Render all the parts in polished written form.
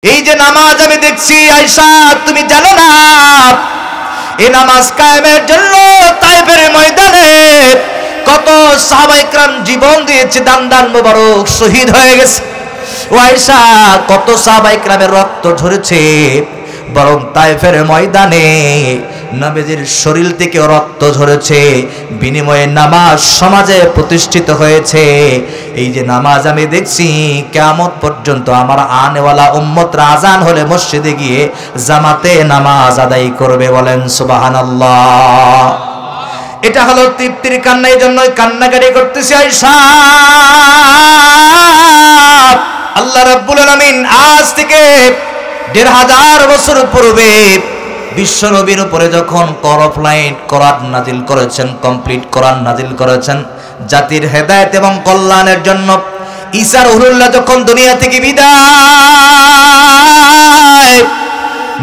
এই যে নামাজ আমি দেখছি আয়েশা, তুমি জানো না এই নামাজ কায়েমের জন্য তায়েফের ময়দানে কত সাহাবায়ে কেরাম জীবন দিয়েছে, দান দান মোবারক শহীদ হয়ে গেছে। ও আয়েশা, কত সাহাবায়ে কেরামের রক্ত ঝরেছে, বরং তায়েফের ময়দানে নবীজির শরীর থেকে রক্ত ঝরেছে, বিনিময়ে নামাজ সমাজে প্রতিষ্ঠিত হয়েছে। এই যে নামাজ আমি দেখছি, কিয়ামত পর্যন্ত আমার আনেওয়ালা উম্মতরা আজান হলে মসজিদে গিয়ে জামাতে নামাজ আদায় করবে। বলেন সুবহানাল্লাহ। এটা হলো তৃপ্তির কান্না, এই জন্যই কান্নাকাটি করতেছি আয়েশা। আল্লাহ রাব্বুল আলামিন আজ থেকে ১৫০০ বছর পূর্বে বিশ্ব নবীর উপরে যখন কোরআন নাজিল করেছেন, কমপ্লিট কোরআন নাজিল করেছেন জাতির হেদায়েত এবং কল্যাণের জন্য, ঈসা রুহুল্লাহ যখন দুনিয়া থেকে বিদায়,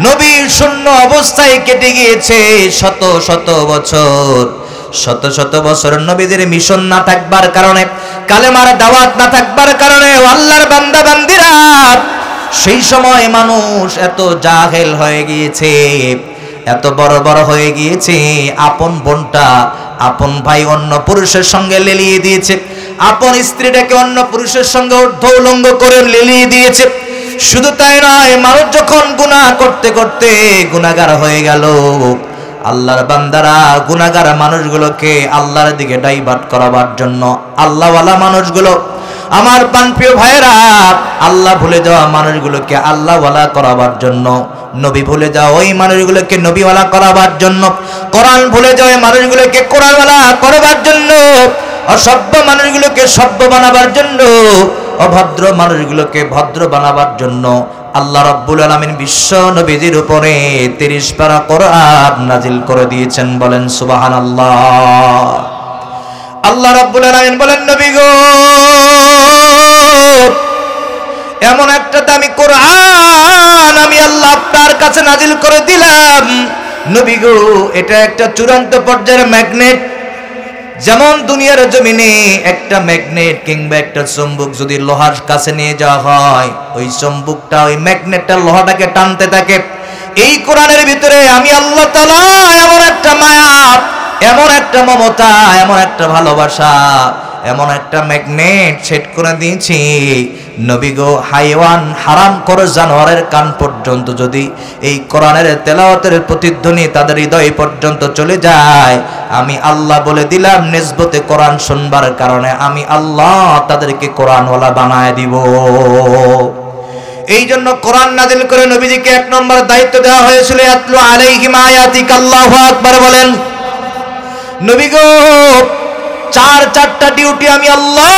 নবীর শূন্য অবস্থায় কেটে গিয়েছে শত শত বছর। শত শত বছর নবীদের মিশন না থাকবার কারণে, কালেমার দাওয়াত না থাকবার কারণে আল্লাহর বান্দা বান্দিরা সেই সময় মানুষ এত জাহেল হয়ে গিয়েছে, এত বড় বড় হয়ে গিয়েছে, আপন বোনটা আপন ভাই অন্য পুরুষের সঙ্গে লেলিয়ে দিয়েছে, আপন স্ত্রীটাকে অন্য পুরুষের সঙ্গে উলঙ্গ করে লেলিয়ে দিয়েছে। শুধু তাই নয়, মানুষ যখন গুনাহ করতে করতে গুনাহগার হয়ে গেল, আল্লাহর বান্দারা গুনাহগার মানুষগুলোকে আল্লাহর দিকে ডাইভার্ট করাবার জন্য, আল্লাহওয়ালা মানুষগুলো, আমার প্রাণপ্রিয় ভাইয়েরা, আল্লাহ ভুলে যাওয়া মানুষগুলোকে আল্লাহওয়ালা করাবার জন্য, নবী ভুলে যাওয়া ওই মানুষগুলোকে নবীওয়ালা করাবার জন্য, কোরআন ভুলে যাওয়া মানুষগুলোকে কোরআনওয়ালা করবার জন্য, অসভ্য মানুষগুলোকে সভ্য বানাবার জন্য, অভদ্র মানুষগুলোকে ভদ্র বানাবার জন্য আল্লাহ রাব্বুল আলামিন বিশ্ব নবীজির উপরে ৩০ পারা কোরআন নাজিল করে দিয়েছেন। বলেন সুবহানাল্লাহ। আল্লাহ রাব্বুল আলামিন বলেন, নবী গো, এমন একটা দামি কোরআন আমি আল্লাহ আপনার কাছে নাজিল করে দিলাম। নবী গো, এটা একটা চূড়ান্ত পর্যায়ের ম্যাগনেট। যেমন দুনিয়ার জমিনে একটা ম্যাগনেট কিংবা একটা চুম্বক যদি লোহার কাছে নিয়ে যাওয়া হয়, ওই চুম্বকটা ওই ম্যাগনেটটা লোহাটাকে টানতে থাকে। এই কোরআনের ভিতরে আমি আল্লাহ তাআলা এমন একটা মায়া, এমন একটা মমতা, এমন একটা ভালোবাসা, এমন একটা ম্যাগনেট সেট করে দিয়েছি, নবী গো, হাইওয়ান হারাম করে জানোয়ারের কান পর্যন্ত যদি এই কোরআনের তেলাওয়াতের প্রতিধ্বনি তাদের হৃদয় পর্যন্ত চলে যায়, আমি আল্লাহ বলে দিলাম নিসবতে কোরআন শুনবার কারণে আমি আল্লাহ তাদেরকে কোরআনওয়ালা বানায় দিব। এই জন্য কোরআন নাজিল করে নবীজিকে ১ নম্বর দায়িত্ব দেওয়া হয়েছিল, আতলু আলাইহিম আয়াতিক। আল্লাহু আকবার বলেন। নবী গো, চারটা ডিউটি আমি আল্লাহ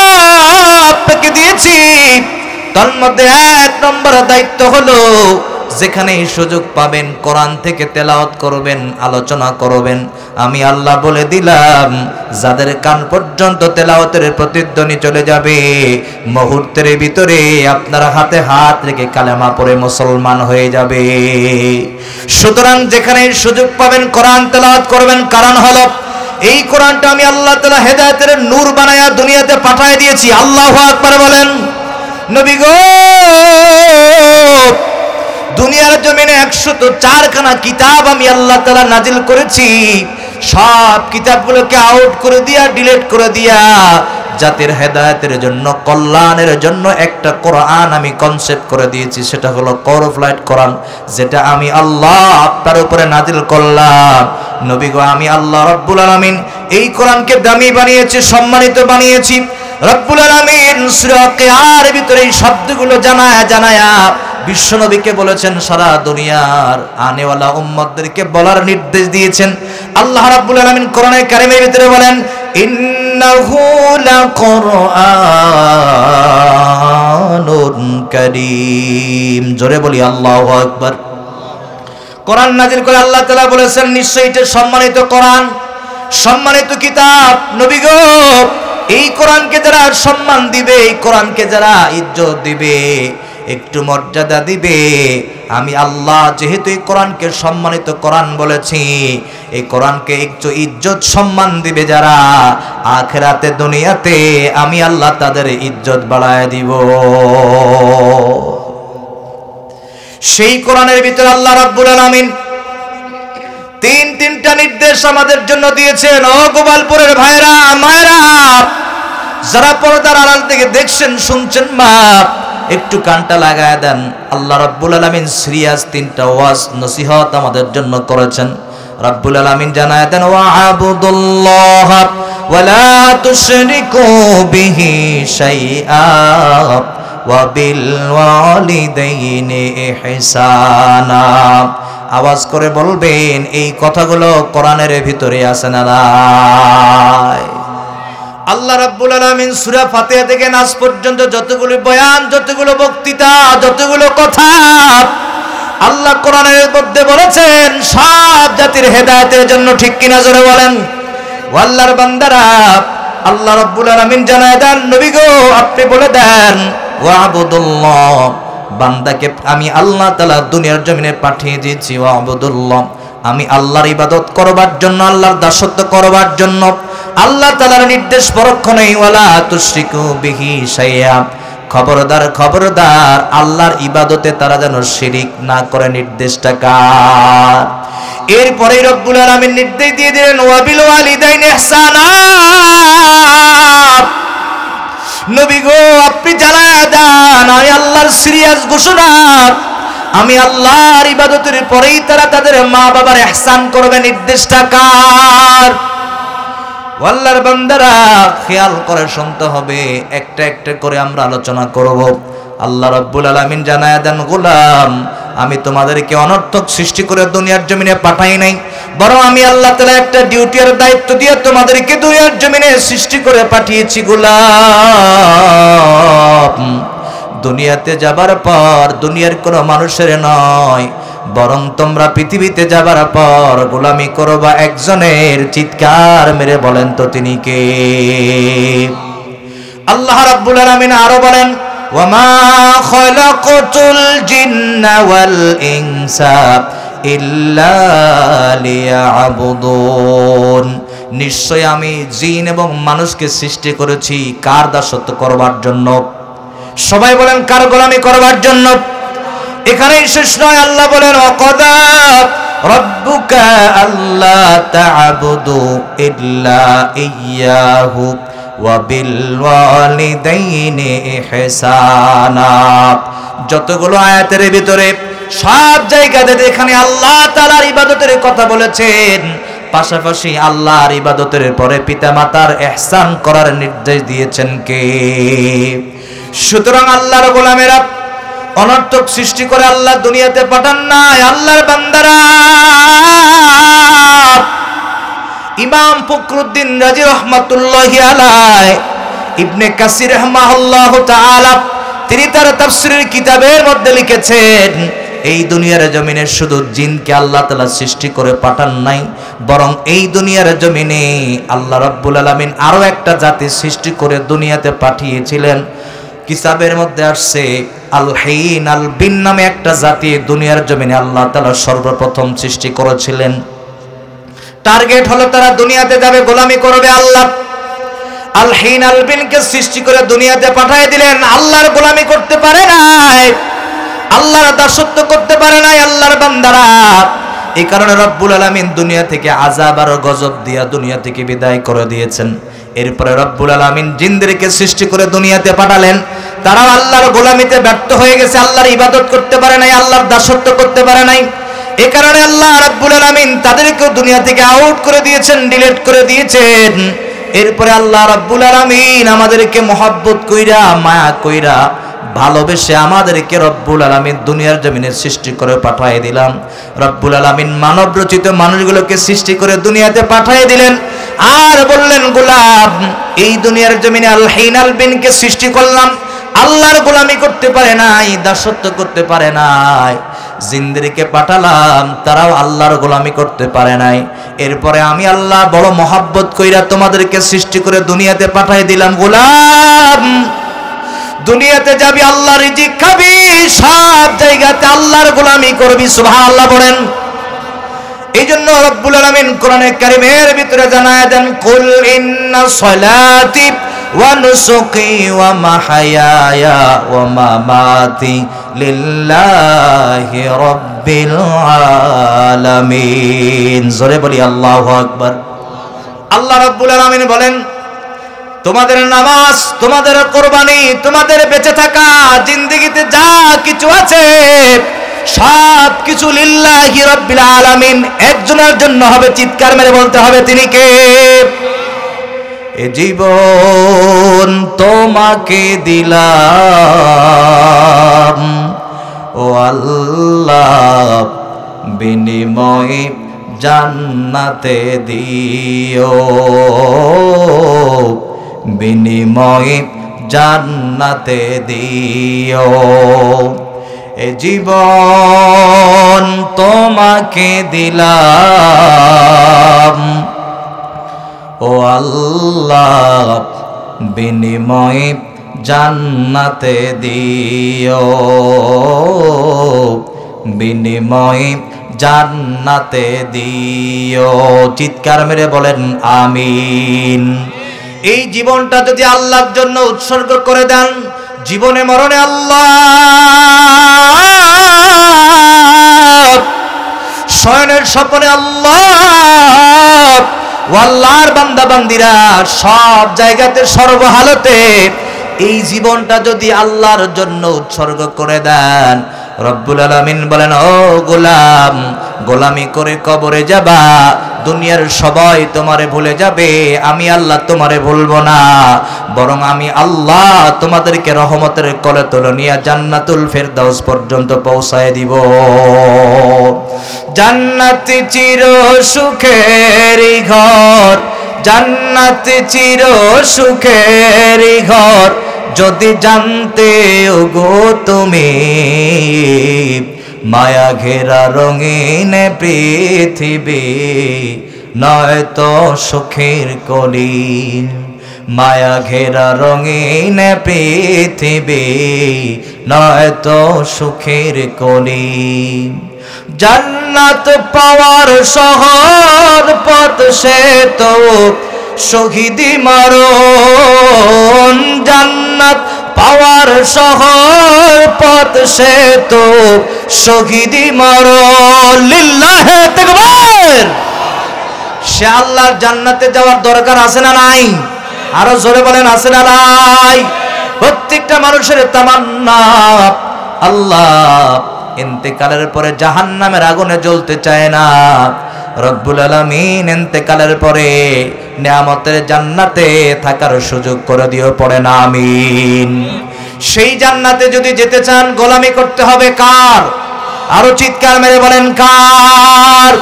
আপনাকে দিয়েছি। তার মধ্যে ১ নম্বর দায়িত্ব হলো, যেখানে সুযোগ পাবেন কোরআন থেকে তেলাওয়াত করবেন, আলোচনা করবেন। আমি আল্লাহ বলে দিলাম, যাদের কান পর্যন্ত তেলাওয়াতের প্রতিধ্বনি চলে যাবে, মুহূর্তের ভিতরে আপনার হাতে হাত রেখে কালেমা পড়ে মুসলমান হয়ে যাবে। সুতরাং যেখানে সুযোগ পাবেন কোরআন তেলাওয়াত করবেন, কারণ হলো এই কোরআনটা আমি আল্লাহ তাআলা হেদায়েতের নূর বানায়া দুনিয়াতে পাঠিয়ে দিয়েছি। আল্লাহু আকবার বলেন। নবী গো, দুনিয়ার জমিনে ১০৪ খানা কিতাব আমি আল্লাহ তাআলা নাজিল করেছি। সব কিতাবগুলোকে আউট করে দিয়া, ডিলিট করে দিয়া, জাতির হেদায়েতের জন্য, কল্যাণের জন্য একটা কোরআন আমি কনসেপ্ট করে দিয়েছি। সেটা হলো কওরফলাইট কোরআন, যেটা আমি আল্লাহ আপনার উপরে নাজিল করলাম। নবী গো, আমি আল্লাহ রাব্বুল আলামিন এই কোরআনকে দামি বানিয়েছি, সম্মানিত বানিয়েছি। রব্বুল আলামিন সূরা কিয়ার ভিতরে এই শব্দগুলো জানায়া বিশ্ব নবীকে বলেছেন, সারা দুনিয়ার আনেওয়ালা উম্মতদেরকে বলার নির্দেশ দিয়েছেন। আল্লাহ রাব্বুল আলামিন কোরআনে কারীমের ভিতরে বলেন, ইন্নাহু লাকুরআনুন কারীম। জোরে বলি আল্লাহু আকবার। কোরআন নাজিল করে আল্লাহ তাআলা বলেছেন, নিশ্চয়ই এটা সম্মানিত কোরআন, সম্মানিত কিতাব। নবী গো, এই কোরআনকে যারা সম্মান দিবে, এই কোরআনকে যারা ইজ্জত দিবে, একটু মর্যাদা দিবে, আমি আল্লাহ যেহেতু এই কোরআনকে সম্মানিত কোরআন বলেছি, এই কোরআনকে একটু ইজ্জত সম্মান দিবে যারা, আখিরাতে দুনিয়াতে আমি আল্লাহ তাদের ইজ্জত বাড়ায় দিব। সেই কোরআনের ভিতরে আল্লাহ রাব্বুল আলামিন তিনটা নির্দেশ আমাদের জন্য দিয়েছেন। ও গোপালপুরের ভাইরা মায়েরা, যারা পর্দার আড়াল থেকে দেখছেন শুনছেন, মা একটু কানটা লাগায় দেন। আল্লাহ রাব্বুল আলামিন সিরিয়াস তিনটা ওয়াজ নসিহত আমাদের জন্য করেছেন। রাব্বুল আলামিন জানায় দেন, ওয়া'বুদুল্লাহ ওয়া লা তুশরিকু বিহি শাইআ ওয়া বিল ওয়ালিদাইনি ইহসানা। আওয়াজ করে বলবেন, এই কথাগুলো কোরআনের ভিতরে আছে না নাই? আল্লাহ রাব্বুল আলামিন সূরা ফাতিহা থেকে নাস পর্যন্ত যতগুলো বয়ান, যতগুলো বক্তৃতা, যতগুলো কথা আল্লাহ কোরআনের মধ্যে বলেছেন, সব জাতির হেদায়েতের জন্য। ঠিক কিনা জোরে বলেন। আল্লাহর বান্দারা, আল্লাহ রাব্বুল আলামিন জানায় দেন, নবী গো আপনি বলে দেন, ওয়া'বুদুল্লাহ, বান্দাকে আমি আল্লাহ তাআলা দুনিয়ার জমিনে পাঠিয়ে দিয়েছি। ওয়া'বুদুল্লাহ, আমি আল্লাহর ইবাদত করবার জন্য, আল্লাহর দাসত্ব করবার জন্য। আল্লাহ তাআলার নির্দেশ পরক্ষণেই, ওয়ালা তুশরিকু বিহি শাইআ, খবরদার খবরদার আল্লাহর ইবাদতে তারা যেন শিরিক না করে। নির্দেশটা কার? এরপরেই রব্বুল আলামিন নির্দেশ দিয়ে দিলেন, ওয়া বিল ওয়ালিদাইনি ইহসানা। নবী গো আপনি জানায়া দেন, আমি আল্লাহর সিরিয়াস ঘোষণা, আমি আল্লাহর ইবাদতের পরেই তারা তাদের মা বাবার ইহসান করবে। নির্দেশটা কার? আল্লাহর বান্দারা খেয়াল করে শুনতে হবে, একটা একটা করে আমরা আলোচনা করব। আল্লাহ রাব্বুল আলামিন জানায়া দেন, গোলাম আমি তোমাদেরকে অনর্থক সৃষ্টি করে দুনিয়ার জমিনে পাঠাই নাই, বরং আমি আল্লাহ তাআলা একটা ডিউটি আর দায়িত্ব দিয়ে তোমাদেরকে দুনিয়ার জমিনে সৃষ্টি করে পাঠিয়েছি। গোলাম দুনিয়াতে যাবার পর দুনিয়ার কোনো মানুষের নয়, বরং তোমরা পৃথিবীতে যাবার পর গোলামি করবা একজনের। চিৎকার মেরে বলেন তো তিনি কে? আল্লাহ রাব্বুল আলামিন আরো বলেন, ওয়ামা খালাকাতুল জিন্না ওয়াল ইনসা ইল্লা লিয়াবুদুন, নিশ্চয় আমি জিন এবং মানুষকে সৃষ্টি করেছি কার দাসত্ব করবার জন্য? সবাই বলেন, কার গোলামি করবার জন্য? এখানেই শেষ নয়, আল্লাহ বলেন, ওয়াকাদা রাব্বুকা আল্লা তা'বুদু ইল্লা ইয়্যাহু ওয়া বিল ওয়ালিদাইনি ইহসানা। যতগুলো আয়াতের ভিতরে সব জায়গাতে এখানে আল্লাহ তাআলার ইবাদতের কথা বলেছেন, পাশাপাশি আল্লাহর ইবাদতের পরে পিতামাতার ইহসান করার নির্দেশ দিয়েছেন কে? সুতরাং আল্লাহর গোলামেরা অনর্থক সৃষ্টি করে আল্লাহ দুনিয়াতে পাঠান নাই। আল্লাহর বান্দারা, ইমাম ফখরুদ্দিন রাজি রাহমাতুল্লাহি আলাইহি, ইবনে কাসির রাহমাহুল্লাহু তাআলা, তিনি তার তাফসীরের কিতাবের মধ্যে লিখেছেন, এই দুনিয়ার জমিনে শুধু জিনকে আল্লাহ তাআলা সৃষ্টি করে পাঠান নাই, বরং এই দুনিয়ার জমিনে আল্লাহ রাব্বুল আলামিন আরো একটা জাতি সৃষ্টি করে দুনিয়াতে পাঠিয়েছিলেন। কিতাবের মধ্যে আসছে, আল হাইন আল বিন নামে একটা জাতি দুনিয়ার জমিনে আল্লাহ তাআলা সর্বপ্রথম সৃষ্টি করেছিলেন। টার্গেট হলো তারা দুনিয়াতে যাবে, গোলামি করবে আল্লাহ। আল হাইন আল বিনকে সৃষ্টি করে দুনিয়াতে পাঠিয়ে দিলেন। আল্লাহর গোলামি করতে পারে নাই, আল্লাহর দাসত্ব করতে পারে নাই আল্লাহর বান্দারা। এই কারণে রব্বুল আলামিন দুনিয়া থেকে আযাব আর গজব দিয়া দুনিয়া থেকে বিদায় করে দিয়েছেন। এরপরে রব্বুল আলামিন জিনদেরকে সৃষ্টি করে দুনিয়াতে পাঠালেন। তারাও আল্লাহর গোলামিতে ব্যর্থ হয়ে গেছে, আল্লাহর ইবাদত করতে পারে নাই, আল্লাহর দাসত্ব করতে পারে নাই। এই কারণে আল্লাহ রাব্বুল আলামিন তাদেরকেও দুনিয়া থেকে আউট করে দিয়েছেন, ডিলিট করে দিয়েছেন। এরপরে আল্লাহ রাব্বুল আলামিন আমাদেরকে মহব্বত কইরা, মায়া কইরা, ভালোবেসে আমাদেরকে রব্বুল আলামিন দুনিয়ার জমিনে সৃষ্টি করে পাঠিয়ে দিলাম। রব্বুল আলামিন মানব রচিত মানুষগুলোকে সৃষ্টি করে দুনিয়াতে পাঠিয়ে দিলেন, আর বললেন, গোলাম এই দুনিয়ার জমিনে আল হাইন আল বিনকে সৃষ্টি করলাম, আল্লাহর গোলামি করতে পারে নাই, দাসত্ব করতে পারে নাই। জিনদেরকে পাঠালাম, তারাও আল্লাহর গোলামি করতে পারে নাই। এরপরে আমি আল্লাহ বড় মহব্বত কইরা তোমাদেরকে সৃষ্টি করে দুনিয়াতে পাঠিয়ে দিলাম। গোলাম দুনিয়াতে যাবি, আল্লাহর রিজিক খাবি, সব জায়গাতে আল্লাহর গোলামি করবি। সুবহানাল্লাহ বলেন। এই জন্য রব্বুল আলামিন কোরআনে কারীমের ভিতরে জানায় দেন, কুল ইন্না সলাতি ওয়া নুসুকি ওয়া মাহইয়ায়া ওয়া মামাতি লিল্লাহি রাব্বিল আলামিন। জোরে বলি আল্লাহু আকবার। আল্লাহ রাব্বুল আলামিন বলেন, তোমাদের নামাজ, তোমাদের কোরবানি, তোমাদের বেঁচে থাকা জিন্দেগিতে যা কিছু আছে সব কিছু লিল্লাহি রাব্বিল আলামিন, একজনের জন্য হবে। চিৎকার মেরে বলতে হবে, তিনি কে? এ জীবন তোমাকে দিলাম ও আল্লাহ, বিনিময়ে জান্নাতে দিও, বিনিময়ে জান্নাতে দিও। এ জীবন তোমাকে দিলাম ও আল্লাহ, বিনিময়ে জান্নাতে দিও, বিনিময়ে জান্নাতে দিও। চিৎকার মেরে বলেন আমিন। এই জীবনটা যদি আল্লাহর জন্য উৎসর্গ করে দেন, জীবনে মরণে আল্লাহ, শয়নের স্বপ্নে আল্লাহ, আল্লাহর বান্দা বান্দিরা সব জায়গাতে সর্বহালতে এই জীবনটা যদি আল্লাহর জন্য উৎসর্গ করে দেন, রব্বুল আলামিন বলেন, ও গোলাম, গোলামি করে কবরে যাবা, দুনিয়ার সবাই তোমারে ভুলে যাবে, আমি আল্লাহ তোমারে ভুলবো না, বরং আমি আল্লাহ তোমাদেরকে রহমতের কোলে তুলে নিয়ে জান্নাতুল ফেরদাউস পর্যন্ত পৌঁছায় দিব। জান্নাতি চির সুখের ঘর, জান্নাতি চির সুখের ঘর, যদি জানতে গো তুমি, মায়া ঘেরা রঙিন পৃথিবী নয়তো সুখের কলি, মায়া ঘেরা রঙিন পৃথিবী নয়তো সুখের কলি। জান্নাত পাওয়ার সহজ পথ সে তো শহীদি মরণ, জান্নাত পাওয়ার সহজ পথ সে তো শহীদি মরণ। লিল্লাহে তাকবীর। সে আল্লাহর জান্নাতে যাওয়ার দরকার আছে না নাই? আরো জোরে বলেন, আছে না নাই? প্রত্যেকটা মানুষের তামান্না, আল্লাহ ইন্তেকালের পরে জাহান্নামের আগুনে জ্বলতে চায় না। রব্বুল আলামিন ইন্তেকালের পরে নিয়ামতের জান্নাতে থাকার সুযোগ করে দিও, পড়ে না আমিন। সেই জান্নাতে যদি যেতে চান, গোলামি করতে হবে কার? আরো চিৎকার মেরে বলেন, কার?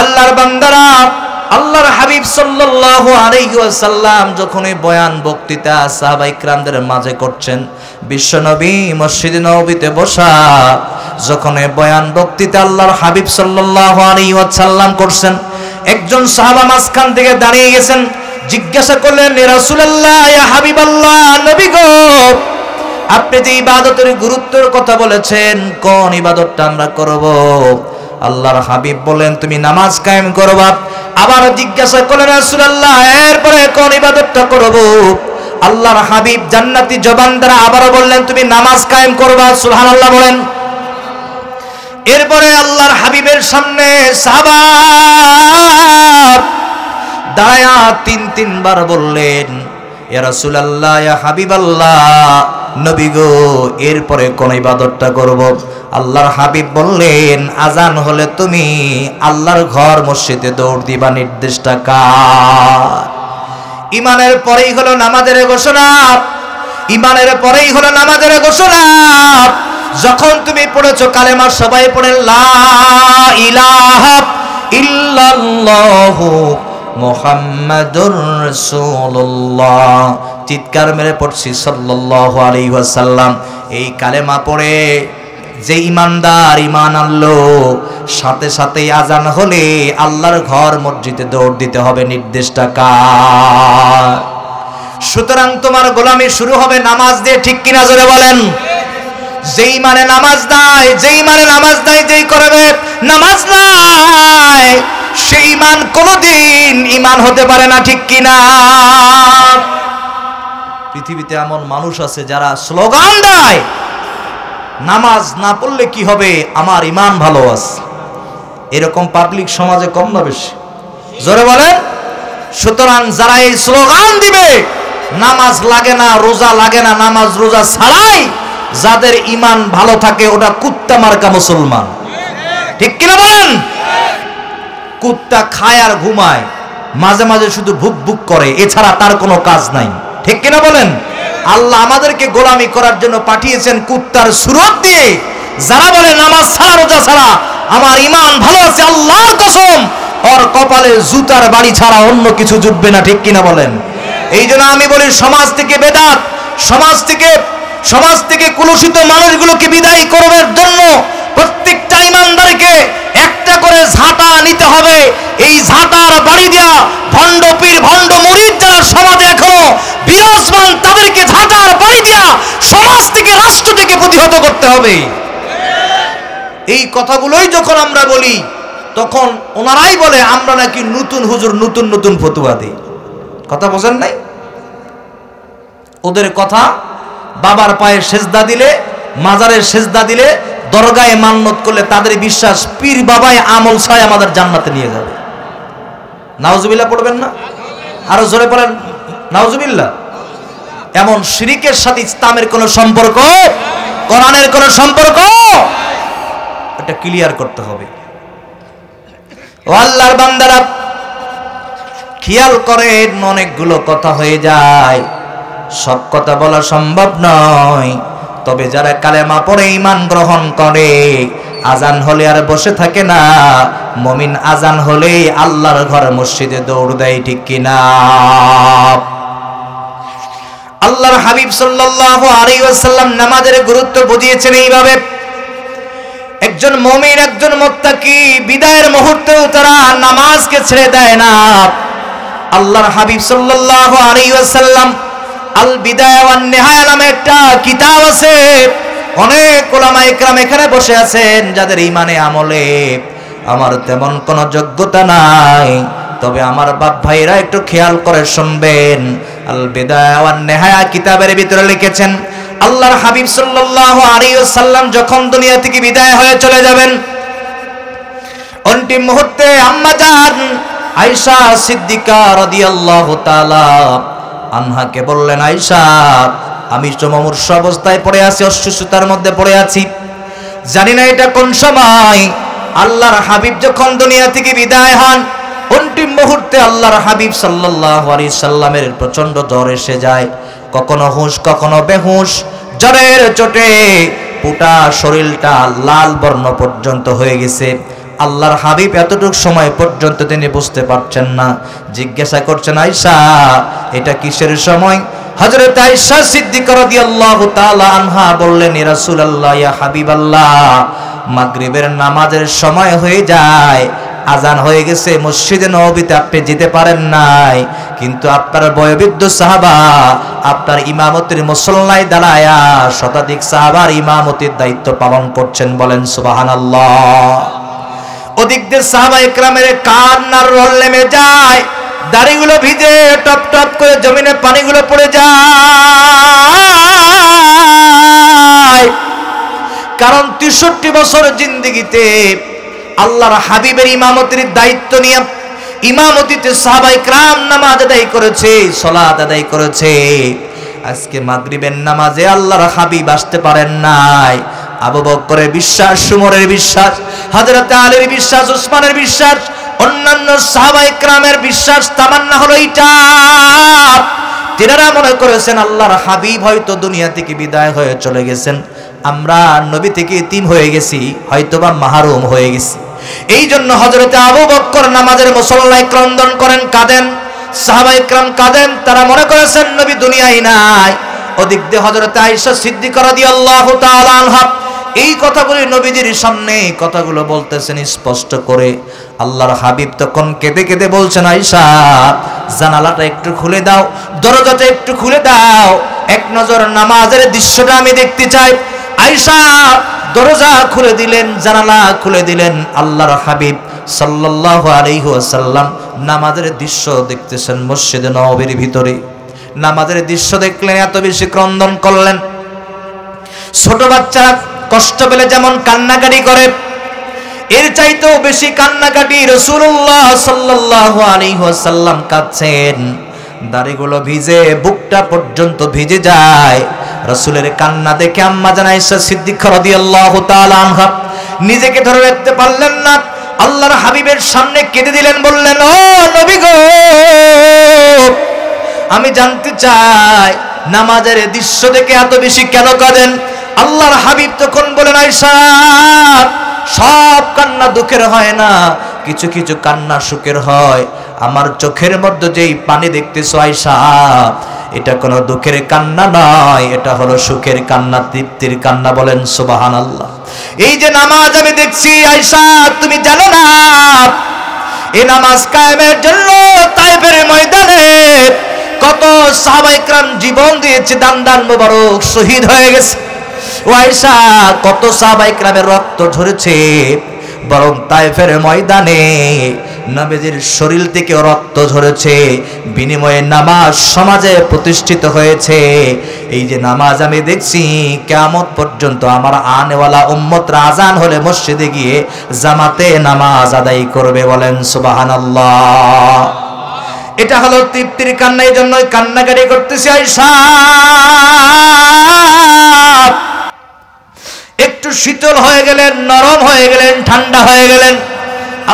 আল্লাহর বান্দারা, আল্লাহর হাবিব সাল্লাল্লাহু আলাইহি ওয়াসাল্লাম যখন এই বয়ান বক্তৃতা সাহাবায়ে কিরামদের মাঝে করছেন, বিশ্বনবী মসজিদে নববীতে বসা যখন এই বয়ান বক্তৃতা আল্লাহর হাবিব সাল্লাল্লাহু আলাইহি ওয়াসাল্লাম করছেন, একজন সাহাবা মাঝখান থেকে দাঁড়িয়ে গেছেন, জিজ্ঞাসা করলেন, ইয়া রাসূলুল্লাহ, ইয়া হাবিবাল্লাহ, নবী গো, আপনি যে ইবাদতের গুরুত্বের কথা বলেছেন, কোন ইবাদতটা আমরা করব? আল্লাহর হাবিব বলেন, তুমি নামাজ কায়েম করবা। আবার জিজ্ঞাসা করলেন, রাসূলুল্লাহ, এরপরে কোন ইবাদতটা করব? আল্লাহর হাবিব জান্নাতি জবান দ্বারা আবারও বললেন, তুমি নামাজ কায়েম করবা। সুবহানাল্লাহ বলেন। এরপরে আল্লাহর হাবিবের সামনে সাহাবা দাঁড়ায়া তিনবার বললেন, ইয়া রাসূলুল্লাহ, ইয়া হাবিবাল্লাহ, নবী গো, এরপরে কোন ইবাদতটা করব? আল্লাহর হাবিব বললেন, আজান হলে তুমি আল্লাহর ঘর মসজিদে দৌড় দিবা। নির্দেশটা কার? ইমানের পরেই হলো নামাজের ঘোষণা, ইমানের পরেই হলো নামাজের ঘোষণা। যখন তুমি পড়েছো কালেমা, সবাই পড়ে লা ইলাহা ইল্লাল্লাহু মুহাম্মাদুর রাসূলুল্লাহ, চিৎকার মেরে পড়ছি সাল্লাল্লাহু আলাইহি ওয়াসাল্লাম। এই কালেমা পড়ে যে ইমানদার ইমান আনলো, সাথে সাথেই আজান হলে আল্লাহর ঘর মসজিদে দৌড় দিতে হবে। নির্দেশটা কার? সুতরাং তোমার গোলামি শুরু হবে নামাজ দিয়ে, ঠিক কিনা জোরে বলেন? যেই মানে নামাজ নাই, যেই মানে নামাজ নাই, যেই করবে নামাজ নাই, সেই ইমান কোনদিন ইমান হতে পারে না, ঠিক কিনা? পৃথিবীতে এমন মানুষ আছে যারা স্লোগান দেয় নামাজ না পড়লে কি হবে, আমার ঈমান ভালো আছে। এরকম পাবলিক সমাজে কম না বেশি? জোরে বলেন। সুতরাং যারা এই স্লোগান দিবে নামাজ লাগে না, রোজা লাগে না, নামাজ রোজা ছাড়াই যাদের ঈমান ভালো থাকে ওটা কুত্তা মার্কা মুসলমান। ঠিক কিনা বলেন? কুত্তা খায় আর ঘুমায়, মাঝে মাঝে শুধু ভুক ভুক করে, এছাড়া তার কোনো কাজ নাই। ঠিক কিনা বলেন? আল্লাহ আমাদেরকে গোলামি করার জন্য পাঠিয়েছেন কুত্তার সুরত দিয়ে। যারা বলে নামাজ ছাড়া রোজা ছাড়া আমার ঈমান ভালো আছে, আল্লাহর কসম ওর কপালে জুতার বাড়ি ছাড়া অন্য কিছু জুটবে না। ঠিক কিনা বলেন? এই জন্য আমি বলি সমাজ থেকে বেদাত, সমাজ থেকে কুলুষিত মানুষগুলোকে বিদায় করবার জন্য প্রত্যেকটা ঈমানদারকে একটা করে ঝাঁটা নিতে হবে। এই ঝাঁটার বাড়ি দেয়া ভণ্ড পীর ভণ্ড মুরিদ যারা সমাজে এখনো বিরাজমান তাদেরকে ঝাঁটার বাড়ি দেয়া সমাজ থেকে রাষ্ট্র থেকে প্রতিহত করতে হবে। এই কথাগুলোই যখন আমরা বলি তখন ওনারাই বলে আমরা নাকি নতুন হুজুর নতুন নতুন ফতোয়া দিই। কথা বোঝেন নাই? ওদের কথা বাবার পায়ে সেজদা দিলে, মাজারের সেজদা দিলে, দরগায় মান্নত করলে তাদের বিশ্বাস পীর বাবায় আমল ছায় আমাদের জান্নাতে নিয়ে যাবে। নাউজুবিল্লাহ পড়বেন না? আরো জোরে পড়েন নাউজুবিল্লাহ। এমন শিরকের সাথে ইসলামের কোনো সম্পর্ক, কোরআনের কোনো সম্পর্ক, এটা ক্লিয়ার করতে হবে। ও আল্লাহর বান্দারা খেয়াল করেন, অনেকগুলো কথা হয়ে যায়, সব কথা বলা সম্ভব নয়। তবে যারা কালেমা পড়ে ঈমান গ্রহণ করে, আজান হলে আর বসে থাকে না, মুমিন আজান হলে আল্লাহর ঘর মসজিদে দৌড় দেয়। ঠিক কিনা? আল্লাহর হাবিব সাল্লাল্লাহু আলাইহি ওয়াসাল্লাম নামাজের গুরুত্ব বুঝিয়েছেন এইভাবে। একজন মুমিন, একজন মুত্তাকি বিদায়ের মুহূর্তেও তারা নামাজকে ছেড়ে দেয় না। আল্লাহর হাবিব সাল্লাল্লাহু আলাইহি ওয়াসাল্লাম আল বিদায়া ওয়ান নিহায়া নামে একটা কিতাব আছে। অনেক উলামা ইকরাম এখানে বসে আছেন যাদের ঈমানে আমলে আমার তেমন কোনো যোগ্যতা নাই। তবে আমার বাপ ভাইরা একটু খেয়াল করে শুনবেন। আল বিদায়া ওয়ান নিহায়া কিতাবের ভিতরে লিখেছেন আল্লাহর হাবিব সাল্লাল্লাহু আলাইহি ওয়াসাল্লাম যখন দুনিয়া থেকে বিদায় হয়ে চলে যাবেন, অন্তিম মুহূর্তে আম্মা জান আয়েশা সিদ্দিকা রাদিয়াল্লাহু তাআলা আনহাকে বললেন, আয়েশা আমি তো মুমূর্ষ অবস্থায় পড়ে আছি, অসুস্থতার মধ্যে পড়ে আছি, জানি না এটা কোন সময়। আল্লাহর হাবিব যখন দুনিয়া থেকে বিদায় হন, অন্তিম মুহূর্তে আল্লাহর হাবিব সাল্লাল্লাহু আলাইহি সাল্লামের প্রচন্ড জ্বর এসে যায়, কখনো হুঁশ কখনো বেহুশ। জ্বরের চোটে পুটা শরীরটা লাল বর্ণ পর্যন্ত হয়ে গেছে। আল্লাহর হাবিব এতটুকু সময় পর্যন্ত তিনি বুঝতে পারছেন না। জিজ্ঞাসা করছেন, আয়েশা এটা কিসের সময়? হযরত আয়েশা সিদ্দিকা রাদিয়াল্লাহু তাআলা আনহা বললেন, ইয়া রাসূলুল্লাহ, ইয়া হাবিবাল্লাহ, মাগরিবের নামাজের সময় হয়ে যায়, আজান হয়ে গেছে, মসজিদে নববীতে আপনি যেতে পারেন নাই, কিন্তু আপনার বয়োবৃদ্ধ সাহাবা আপনার ইমামতির মুসল্লায় দাঁড়ায়া শতাধিক সাহাবার ইমামতির দায়িত্ব পালন করছেন। বলেন সুবহানাল্লাহ। ওদিক দিয়ে সাহাবা ইকরামের কান্নার রোল নেমে যায়, দাড়িগুলো ভিজে টপ টপ করে জমিনে পানিগুলো পড়ে যায়। কারণ 63 বছর জিন্দেগিতে আল্লাহর হাবিবের ইমামতির দায়িত্ব নিয়ে ইমামতিতে সাহাবা ইকরাম নামাজ আদায় করেছে, সালাত আদায় করেছে। আজকে মাগরিবের নামাজে আল্লাহর হাবিব আসতে পারেন নাই। আবু বকরের বিশ্বাস, উমরের বিশ্বাস, হযরত আলীর বিশ্বাস, উসমানের বিশ্বাস, অন্যান্য সাহাবা ইকরামের বিশ্বাস, তামান্না হলো এইটা। তিনারা মনে করেছেন আল্লাহর হাবিব হয়তো দুনিয়া থেকে বিদায় হয়ে চলে গেছেন, আমরা নবী থেকে ইতিম হয়ে গেছি, হয়তোবা মাহরুম হয়ে গেছি। এই জন্য হযরত আবু বকর নামাজের মুসল্লায় ক্রন্দন করেন, কাঁদেন, সাহাবা ইকরাম কাঁদেন, তারা মনে করেছেন নবী দুনিয়ায় নাই। ওদিক দিয়ে হযরত আয়েশা সিদ্দিকা রাদিয়াল্লাহু তাআলা আনহা এই কথাগুলি নবীজির সামনে কথাগুলো বলতেছেন স্পষ্ট করে। আল্লাহর হাবিব তখন কেঁদে কেঁদে বলছেন, আয়েশা জানালাটা একটু খুলে দাও, দরজাটা একটু খুলে দাও, এক নজর নামাজের দৃশ্যটা আমি দেখতে চাই। আয়েশা দরজা খুলে দিলেন, জানালা খুলে দিলেন। আল্লাহর হাবিব সাল্লাল্লাহু আলাইহি ওয়াসাল্লাম নামাজের দৃশ্য দেখতেছেন মসজিদে নববীর ভিতরে। নামাজের দৃশ্য দেখলেন, এত বেশি ক্রন্দন করলেন। ছোট বাচ্চারা কষ্ট পেলে যেমন কান্নাকাটি করে, এর চাইতেও বেশি কান্নাকাটি রাসূলুল্লাহ সাল্লাল্লাহু আলাইহি ওয়াসাল্লাম কাঁদছেন। দাড়িগুলো ভিজে, বুকটা পর্যন্ত ভিজে যায়। রাসূলের কান্না দেখে আম্মা জান আয়েশা সিদ্দিকা রাদিয়াল্লাহু তাআলা আনহা নিজেকে ধরে রাখতে পারলেন না, আল্লাহর হাবিবের সামনে কেঁদে দিলেন, বললেন, ও নবী গো, আমি জানতে চাই নামাজের দৃশ্য দেখে এত বেশি কেন কাঁদেন? আল্লাহর হাবিব তখন বলেন, আয়েশা, সব কান্না দুঃখের হয় না, কিছু কিছু কান্না সুখের হয়। আমার চোখের মধ্যে যেই পানি দেখতেছো আয়েশা, এটা কোনো দুঃখের কান্না নয়, এটা হলো সুখের কান্না, তৃপ্তির কান্না। বলেন সুবহানাল্লাহ। এই যে নামাজ আমি দেখছি আয়েশা, তুমি জানো না এই নামাজ কায়েমের জন্য তায়েফের ময়দানে কত সাহাবায়ে কেরাম জীবন দিয়েছে, দান দান মোবারক শহীদ হয়ে গেছে। ও আয়েশা, কত সাহাবায়ে কেরামের রক্ত ঝরেছে, বরং তায়েফের ময়দানে নবীজির শরীর থেকে রক্ত ঝরেছে, বিনিময়ে নামাজ সমাজে প্রতিষ্ঠিত হয়েছে। এই যে নামাজ আমি দেখছি, কিয়ামত পর্যন্ত আমার আনেওয়ালা উম্মতরা আজান হলে মসজিদে গিয়ে জামাতে নামাজ আদায় করবে। বলেন সুবহানাল্লাহ। এটা হলো তৃপ্তির কান্না, এই জন্যই কান্নাকাটি করতেছি আয়েশা। একটু শীতল হয়ে গেলেন, নরম হয়ে গেলেন, ঠান্ডা হয়ে গেলেন।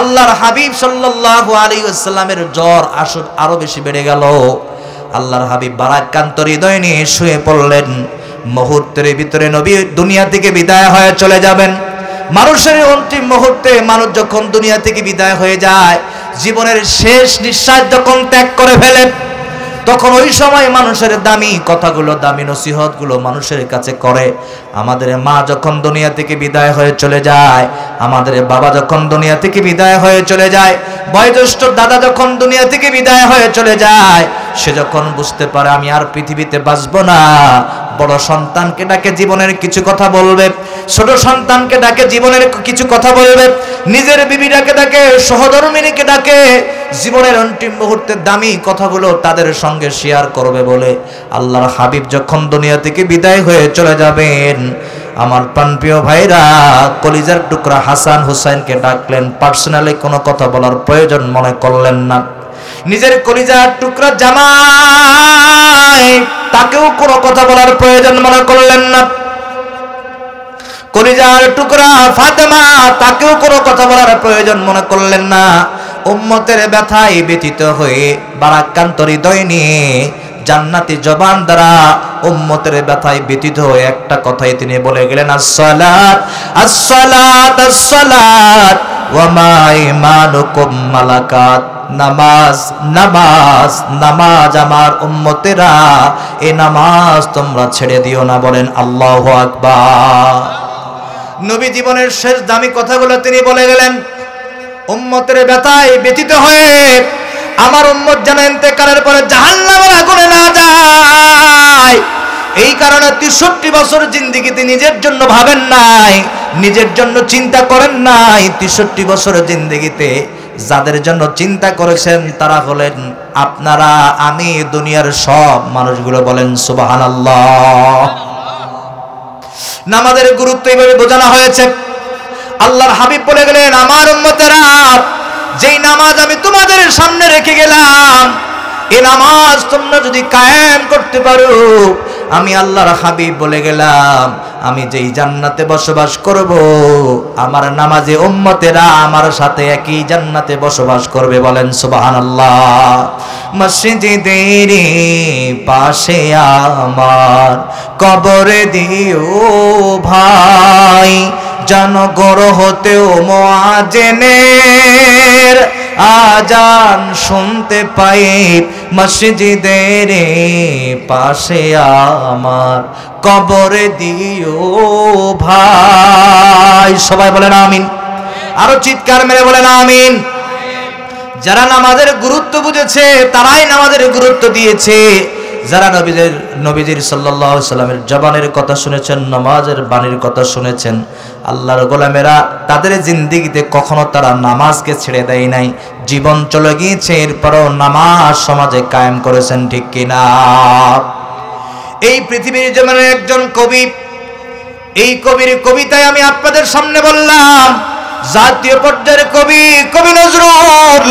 আল্লাহর হাবিব সাল্লাল্লাহু আলাইহি ওয়াসাল্লামের জ্বর আরো বেশি বেড়ে গেল। আল্লাহর হাবিব বারাক্রান্ত হৃদয় নিয়ে শুয়ে পড়লেন। মুহূর্তের ভিতরে নবী দুনিয়া থেকে বিদায় হয়ে চলে যাবেন। মানুষের অন্তিম মুহূর্তে মানুষ যখন দুনিয়া থেকে বিদায় হয়ে যায়, জীবনের শেষ নিঃশ্বাস যখন ত্যাগ করে ফেলে, তখন ওই সময় মানুষের দামি কথাগুলো, দামি নসিহতগুলো মানুষের কাছে করে। আমাদের মা যখন দুনিয়া থেকে বিদায় হয়ে চলে যায়, আমাদের বাবা যখন দুনিয়া থেকে বিদায় হয়ে চলে যায়, বয়োজ্যেষ্ঠ দাদা যখন দুনিয়া থেকে বিদায় হয়ে চলে যায়, সে যখন বুঝতে পারে আমি আর পৃথিবীতে বাঁচবো না, বড় সন্তানকে ডাকে জীবনের কিছু কথা বলবে, ছোট সন্তানকে ডাকে জীবনের কিছু কথা বলবে, নিজের বিবিটাকে ডাকে, সহধর্মিনীকে ডাকে, জীবনের অন্তিম মুহূর্তের দামি কথাগুলো তাদের সঙ্গে শেয়ার করবে বলে আল্লাহর হাবিব যখন দুনিয়া থেকে বিদায় হয়ে চলে যাবেন, আমার প্রাণপ্রিয় ভাইরা, কলিজার টুকরা হাসান হুসাইনকে ডাকলেন। পার্সোনালি কোনো কথা বলার প্রয়োজন মনে করলেন না। নিজের কলিজার টুকরা জামাই, তাকেও কোনো কথা বলার প্রয়োজন মনে করলেন না। কলিজার টুকরা ফাতেমা, তাকেও কোনো কথা বলার প্রয়োজন মনে করলেন না। উম্মতের ব্যথায় ব্যথিত হয়ে বারাক্রান্ত হৃদয় নিয়ে জান্নাতি জবান দ্বারা উম্মতের ব্যথায় ব্যথিত হয়ে একটা কথাই তিনি বলে গেলেন, আসসালাত আসসালাত আসসালাত ওয়া মা ঈমানুকুম মালাকাত। নামাজ নামাজ নামাজ আমার উম্মতেরা, এই নামাজ তোমরা ছেড়ে দিও না। বলেন আল্লাহু আকবার। নবী জীবনের শেষ দামি কথাগুলো তিনি বলে গেলেন। উম্মতের ব্যথায় ব্যথিত হয়ে আমার উম্মত যেন ইন্তেকালের পরে জাহান্নামের আগুনে না যায়, এই কারণে 63 বছর জিন্দেগিতে নিজের জন্য ভাবেন নাই, নিজের জন্য চিন্তা করেন নাই। 63 বছর জিন্দেগিতে যাদের জন্য চিন্তা করেছেন তারা হলেন আপনারা, আমি, দুনিয়ার সব মানুষগুলো। বলেন সুবহানাল্লাহ। নামাজের গুরুত্ব এইভাবে বোঝানো হয়েছে। আল্লাহর হাবিব বলে গেলেন, আমার উম্মতেরা, যেই নামাজ আমি তোমাদের সামনে রেখে গেলাম, এই নামাজ তোমরা যদি কায়েম করতে পারো, আমি আল্লাহর হাবিব বলে গেলাম, আমি যেই জান্নাতে বসবাস করব, আমার নামাজে উম্মতেরা আমার সাথে একই জান্নাতে বসবাস করবে। বলেন সুবহানাল্লাহ। মসজিদের পাশে আমার কবর দিও ভাই, জনগর হতেও মুয়াজ্জিনের আজান শুনতে পাই, মসজিদের পাশে আমার কবর দিও ভাই। সবাই বলেন আমিন। আরো চিৎকার মেরে বলেন আমিন। যারা নামাজের গুরুত্ব বুঝেছে তারাই নামাজের গুরুত্ব দিয়েছে। যারা নবীজির সাল্লাল্লাহু আলাইহি সাল্লামের জবানের কথা শুনেছেন, নামাজের বাণীর কথা শুনেছেন, আল্লাহর গোলামেরা তাদের জিন্দেগিতে কখনো তারা নামাজকে ছেড়ে দেয় নাই। জীবন চলে গিয়েছে, এরপরও নামাজ সমাজে কায়েম করেছেন, ঠিক কিনা? এই পৃথিবীর জমিনের একজন কবি, এই কবির কবিতায় আমি আপনাদের সামনে বললাম, জাতীয় পর্যায়ের কবি কবি নজরুল,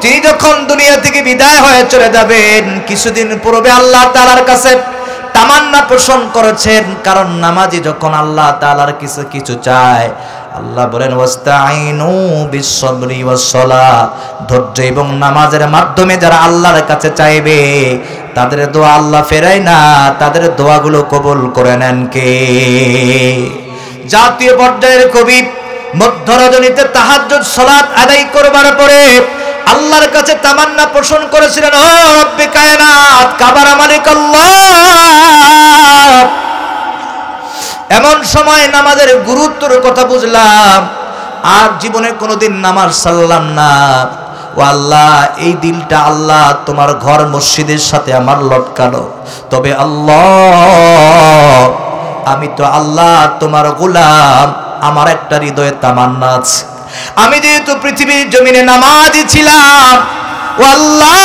তিনি যখন দুনিয়া থেকে বিদায় হয়ে চলে যাবেন, কিছুদিন পূর্বে আল্লাহ তাআলার কাছে তামান্না পোষণ করেছেন। কারণ নামাজি যখন আল্লাহ তাআলার কিছু চায়, আল্লাহ বলেন ওয়াস্তাইনু বিস-সাবরি ওয়াস-সালাহ, ধৈর্য এবং নামাজের মাধ্যমে যারা আল্লাহর কাছে চাইবে তাদের দোয়া আল্লাহ ফেরায় না, তাদের দোয়াগুলো কবুল করে নেন কে? জাতীয় পর্যায়ের কবি মধ্য রজনীতে তাহাজ্জুদ সালাত আদায় করবার পরে আল্লাহর কাছে তামান্না পোষণ করেছিলেন, ও রব্বে কায়নাত, কাবার মালিক আল্লাহ। এমন সময় নামাজের গুরুত্বের কথা বুঝলাম, আর জীবনে কোনোদিন নামাজ সারলাম না। ও আল্লাহ, এই দিলটা আল্লাহ তোমার ঘর মসজিদের সাথে আমার লটকানো, তবে আল্লাহ আমি তো আল্লাহ তোমার গোলাম, আমার একটা হৃদয়ে তামান্না আছে। আমি যেহেতু পৃথিবীর জমিনে নামাজি ছিলাম, ও আল্লাহ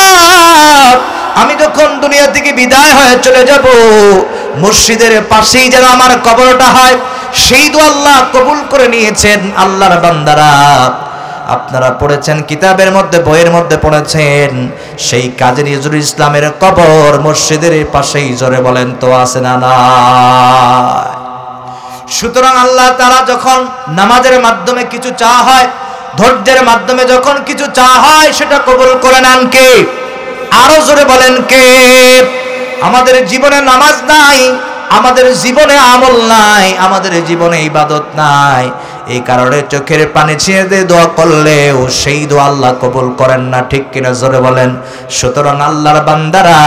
আমি যখন দুনিয়া থেকে বিদায় হয়ে চলে যাব, মসজিদের পাশেই যেন আমার কবরটা হয়, সেই দোয়া আল্লাহ কবুল করে নিয়েছেন। আল্লাহর বান্দারা, আপনারা পড়েছেন কিতাবের মধ্যে, বইয়ের মধ্যে পড়েছেন, সেই কাজী নজরুল ইসলামের কবর মসজিদের পাশেই, জোরে বলেন তো আছে না নাই? সুতরাং আল্লাহ তাআলা যখন নামাজের মাধ্যমে কিছু চাওয়া হয়, ধৈর্যের মাধ্যমে যখন কিছু চাওয়া হয়, সেটা কবুল করে নেন কে? আরো জোরে বলেন কে? আমাদের জীবনে নামাজ নাই, আমাদের জীবনে আমল নাই, আমাদের জীবনে ইবাদত নাই, এই কারণে চোখের পানি ছিঁড়ে দিয়ে দোয়া করলেও সেই দোয়া আল্লাহ কবুল করেন না, ঠিক কিনা? জোরে বলেন। সুতরাং আল্লাহর বান্দারা,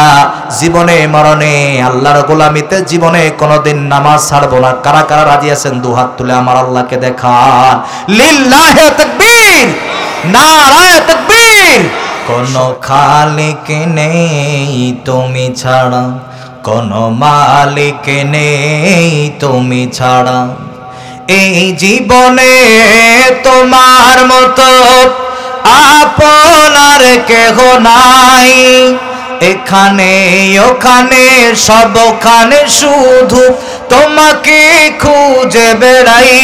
জীবনে মরণে আল্লাহর গোলামিতে জীবনে কোনোদিন নামাজ ছাড়বো না। কারা কারা রাজি আছেন দুহাত তুলে আমার আল্লাহকে দেখান। লিল্লাহি তাকবীর, নারায়ে তাকবীর। কোনো খালিক নেই তুমি ছাড়া, কোনো মালিক নেই তুমি ছাড়া, এই জীবনে তোমার মতো আপনার কেহ নাই, এখানে ওখানে সবখানে শুধু তোমাকে খুঁজে বেড়াই,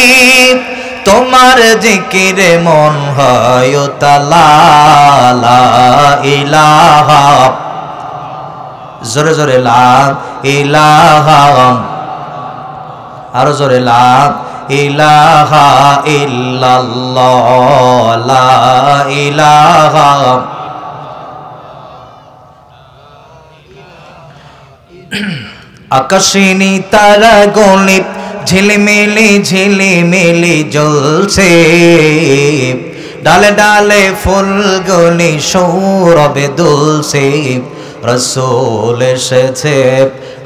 তোমার জিকিরে মন হয় তালা লা ইলাহা, জোরে জোরে লা ইলাহা, আরো জোরে লা ইলাহা ইল্লাল্লাহ, লা ইলাহা। আকাশিনী তারা গণি ঝিলিমিলি ঝিলিমিলি জ্বলছে, ডালে ডালে ফুলগুলি সৌরভে দুলছে, রসূল এসেছে,